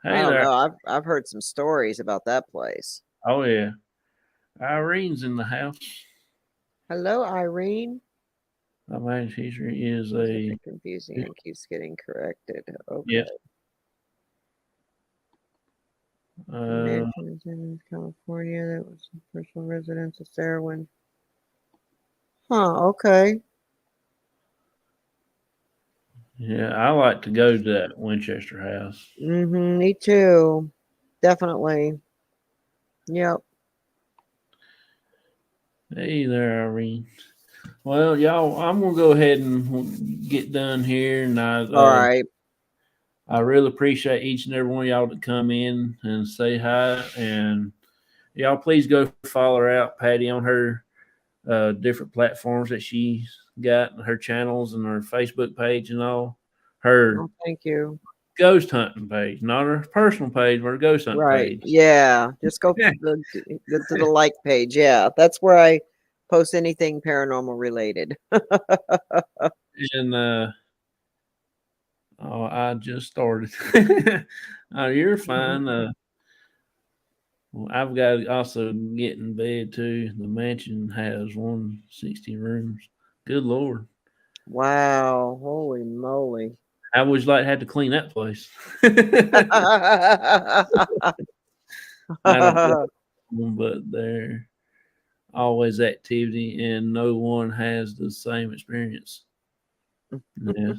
I Hey don't there. know. I've heard some stories about that place. Oh yeah. Irene's in the house. Hello, Irene. My marriage history is Is a a bit confusing and keeps getting corrected. Okay. yes. Uh, Mansion is in California. That was the personal residence of Sarah when. Huh. Okay. yeah, I like to go to that Winchester house. Mm-hmm. Me too. Definitely. Yep. Hey there, Irene. Well, y'all, I'm gonna go ahead and get done here, and All right. I really appreciate each and every one of y'all to come in and say hi, and y'all please go follow her out, Patty, on her different platforms that she's got, her channels and her Facebook page and all. Her Oh, thank you. ghost hunting page, not her personal page, but her ghost hunting Right. page. Yeah. Just go to the like page. Yeah. That's where I post anything paranormal related. And oh, I just started. Oh, you're fine. Well, I've got to also get in bed too. The mansion has 160 rooms. Good lord. Wow. Holy moly. I always like had to clean that place. I don't know, but there always activity and no one has the same experience. Yes.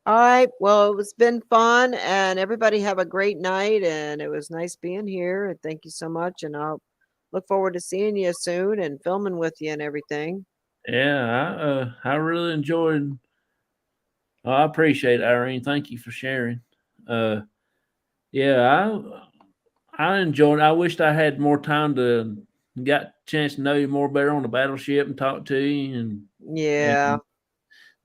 All right. Well, it's been fun and everybody have a great night. And it was nice being here. And thank you so much. And I'll look forward to seeing you soon and filming with you and everything. Yeah, I really enjoyed. I appreciate it, Irene. Thank you for sharing. Uh yeah, I enjoyed. I wished I had more time to got a chance to know you more better on the battleship and talk to you Yeah.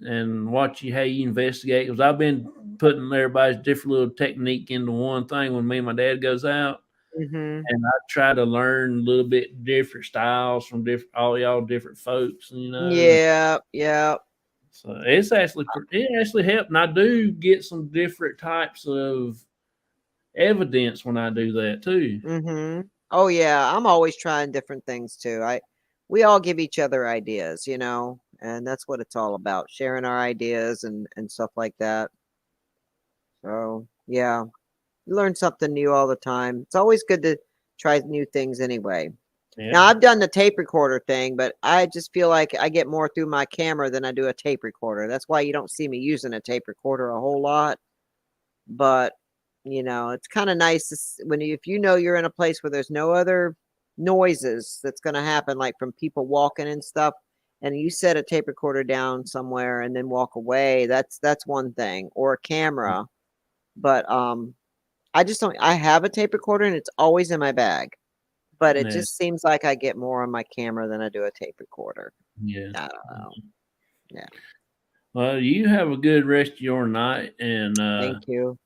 and watch you how you investigate. Because I've been putting everybody's different little technique into one thing when me and my dad goes out, Mm-hmm. and I try to learn a little bit different styles from different all y'all different folks, you know. Yeah. Yeah. So it actually helped, and I do get some different types of evidence when I do that too. Mm-hmm. Oh yeah. I'm always trying different things too. We all give each other ideas, and that's what it's all about, sharing our ideas and stuff like that. So yeah. You learn something new all the time. It's always good to try new things anyway. Now Yeah, I've done the tape recorder thing, but I just feel like I get more through my camera than I do a tape recorder. That's why you don't see me using a tape recorder a whole lot. But it's kind of nice if you know you're in a place where there's no other noises that's going to happen, like from people walking and stuff, and you set a tape recorder down somewhere and then walk away. That's one thing, or a camera. But I just don't. I have a tape recorder and it's always in my bag, but it yeah, just seems like I get more on my camera than I do a tape recorder. yeah. I don't know. Yeah. Well, you have a good rest of your night, Thank you.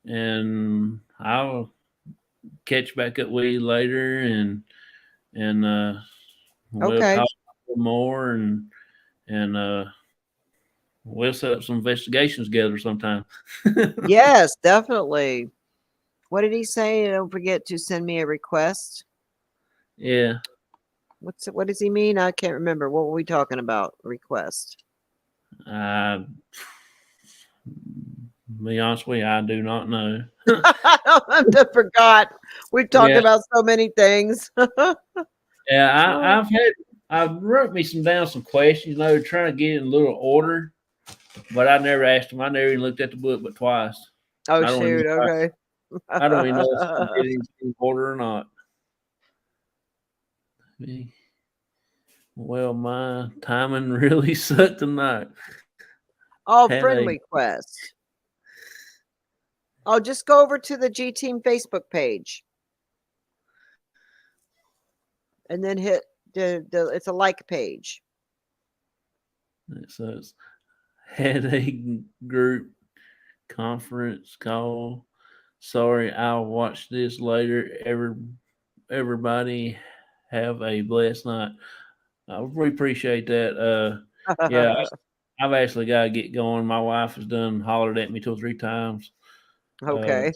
and I'll catch back up with you later, and we'll Okay. talk more, and we'll set up some investigations together sometime. Yes, definitely. What did he say? Don't forget to send me a request. Yeah. What does he mean? I can't remember. What were we talking about? Request. I be honest with you, I do not know. I forgot. We've talked Yeah, about so many things. yeah. Oh, I wrote me some questions. Trying to get in a little order, but I never asked him. I never even looked at the book but twice. oh I don't even shoot. Okay. I don't even know if I did it in order or not. Well, my timing really sucked tonight. Oh, Had friend a request. Oh, just go over to the G Team Facebook page and then hit the it's a like page. it says had a group conference call. Sorry, I'll watch this later. Everybody have a blessed night. I really appreciate that. Yeah, I've actually got to get going. My wife has done hollered at me 2 or 3 times. Uh, Okay.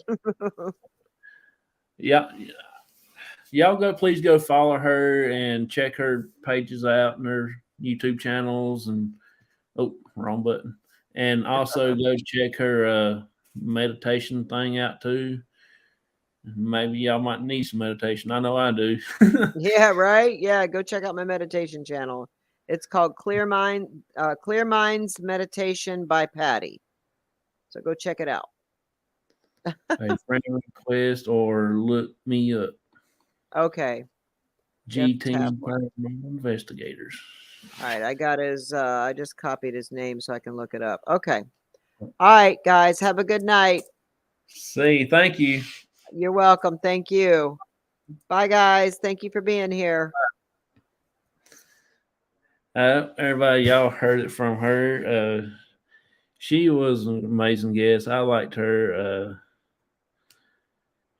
yeah, y'all please go follow her and check her pages out and her YouTube channels. And oh, wrong button. And also go check her meditation thing out too. Maybe y'all might need some meditation. I know I do. Yeah, right. Yeah, go check out my meditation channel. It's called Clear Minds Meditation by Patty. So go check it out. A friend request or look me up. Okay. Jeff G Team Tabler. Paranormal Investigators. All right, I got his I just copied his name so I can look it up. Okay. All right, guys, have a good night. See, thank you. You're welcome. Thank you. Bye, guys. Thank you for being here. Everybody, y'all heard it from her. She was an amazing guest. I liked her.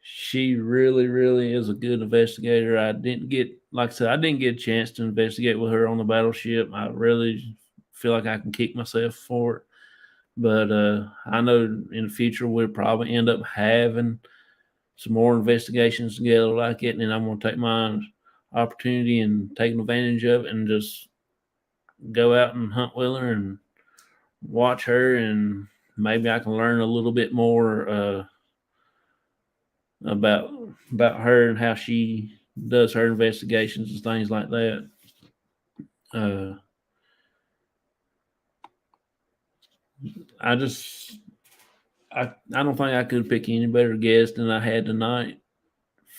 She really, really is a good investigator. Like I said, I didn't get a chance to investigate with her on the battleship. I really feel like I can kick myself for it. But I know in the future we'll probably end up having some more investigations together like it, and I'm going to take my opportunity and taking advantage of it and just go out and hunt with her and watch her, and maybe I can learn a little bit more about her and how she does her investigations and things like that. Uh, I just I don't think I could pick any better guest than I had tonight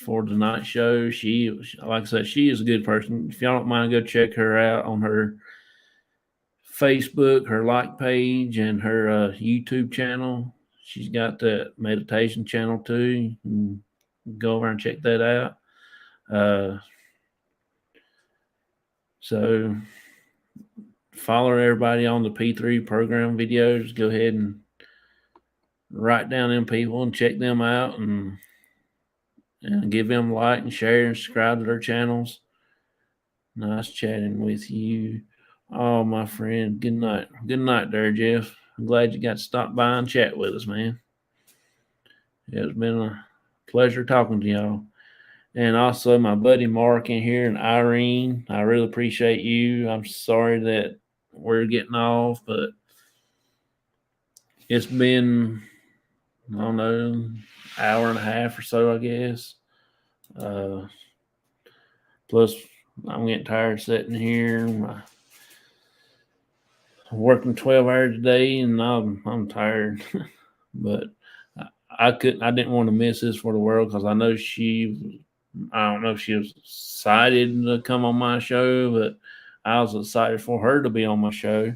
for the night show. Like I said, she is a good person. If y'all don't mind, go check her out on her Facebook, her like page, and her YouTube channel. She's got that meditation channel too. You can go over and check that out. So follow everybody on the P3 program videos. Go ahead and write down them people and check them out, and give them a like and share and subscribe to their channels. Nice chatting with you. Oh, my friend. Good night. Good night there, Jeff. I'm glad you got to stop by and chat with us, man. It's been a pleasure talking to y'all. And also my buddy Mark in here and Irene. I really appreciate you. I'm sorry that we're getting off, but it's been, I don't know, hour and a half or so, I guess. Plus, I'm getting tired sitting here. Working 12 hours a day, and I'm tired. But I didn't want to miss this for the world because I know I don't know if she was excited to come on my show, but I was excited for her to be on my show.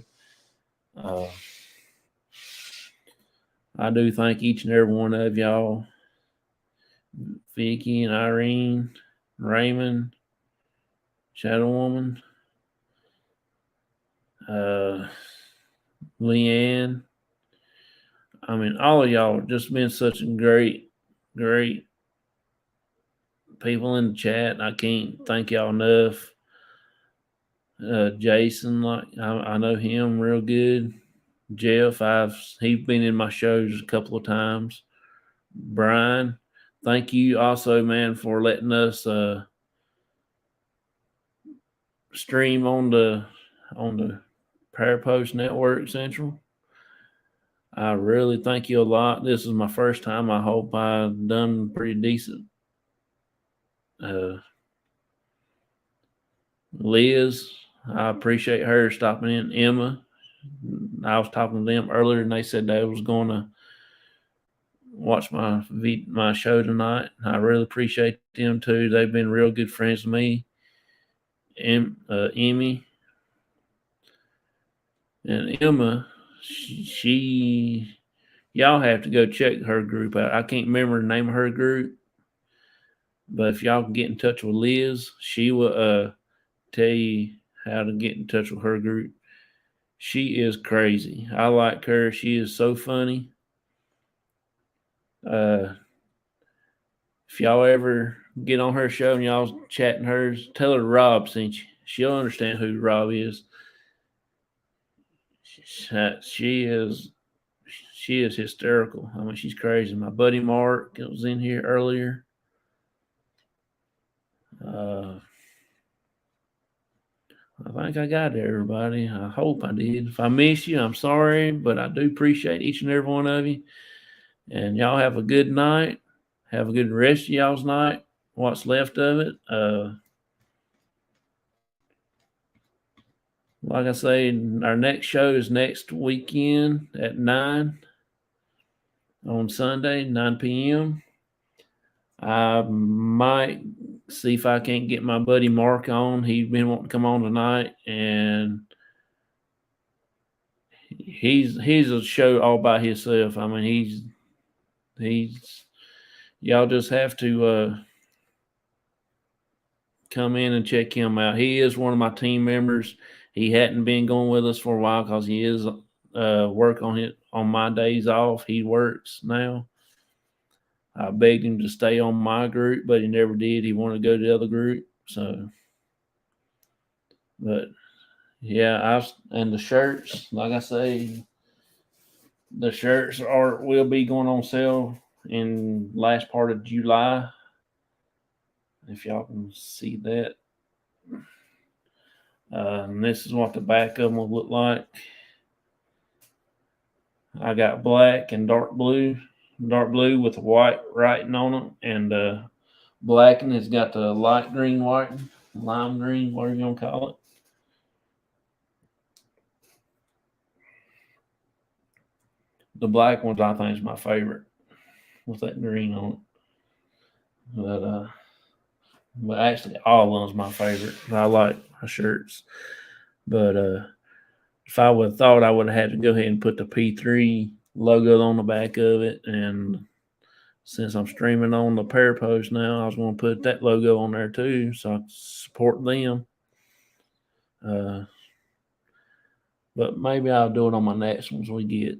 I do thank each and every one of y'all, Vicky and Irene, Raymond, Shadow Woman, Leanne. I mean, all of y'all have just been such great people in the chat. I can't thank y'all enough. Jason, like I know him real good. Jeff, he's been in my shows a couple of times. Brian, thank you also, man, for letting us stream on the Parapost Network Central. I really thank you a lot. This is my first time. I hope I've done pretty decent. Liz, I appreciate her stopping in. Emma, I was talking to them earlier, and they said they was going to watch my show tonight. I really appreciate them too. They've been real good friends with me. Emmy and Emma, she y'all have to go check her group out. I can't remember the name of her group, but if y'all can get in touch with Liz, she will tell you how to get in touch with her group. She is crazy. I like her. She is so funny. If y'all ever get on her show and y'all chatting hers, tell her Rob sent you. She'll understand who Rob is. She is hysterical. I mean, she's crazy. My buddy Mark was in here earlier. I think I got everybody. I hope I did. If I miss you, I'm sorry, but I do appreciate each and every one of you. And y'all have a good night. Have a good rest of y'all's night. What's left of it. Like I say, our next show is next weekend at 9 on Sunday, 9 p.m. I might see if I can't get my buddy Mark on. He's been wanting to come on tonight, and he's a show all by himself. I mean, he's y'all just have to come in and check him out. He is one of my team members. He hadn't been going with us for a while because he is work on it on my days off. He works now. I begged him to stay on my group, but he never did. He wanted to go to the other group. So, but yeah, and the shirts, like I say, the shirts will be going on sale in last part of July. If y'all can see that. And this is what the back of them will look like. I got black and dark blue with white writing on them, and black and it's got the light green writing, lime green, whatever you want to call it. The black ones I think is my favorite with that green on it. But actually all of them's my favorite. I like my shirts. But if I would have thought, I would have had to go ahead and put the P3 logo on the back of it. And since I'm streaming on the Parapost now, I was going to put that logo on there too, so I support them. But maybe I'll do it on my next ones we get.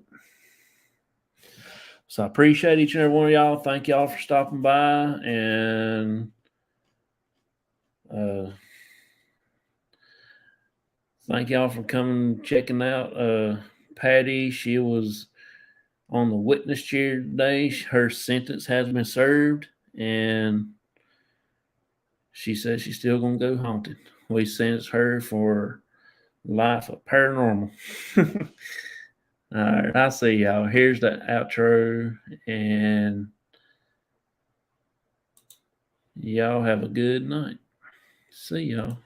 So I appreciate each and every one of y'all. Thank y'all for stopping by, and thank y'all for coming checking out Patty. She was on the witness chair today. Her sentence has been served, and she says she's still going to go haunted. We sentenced her for life of paranormal. All right, I see y'all. Here's the outro, and y'all have a good night. See y'all.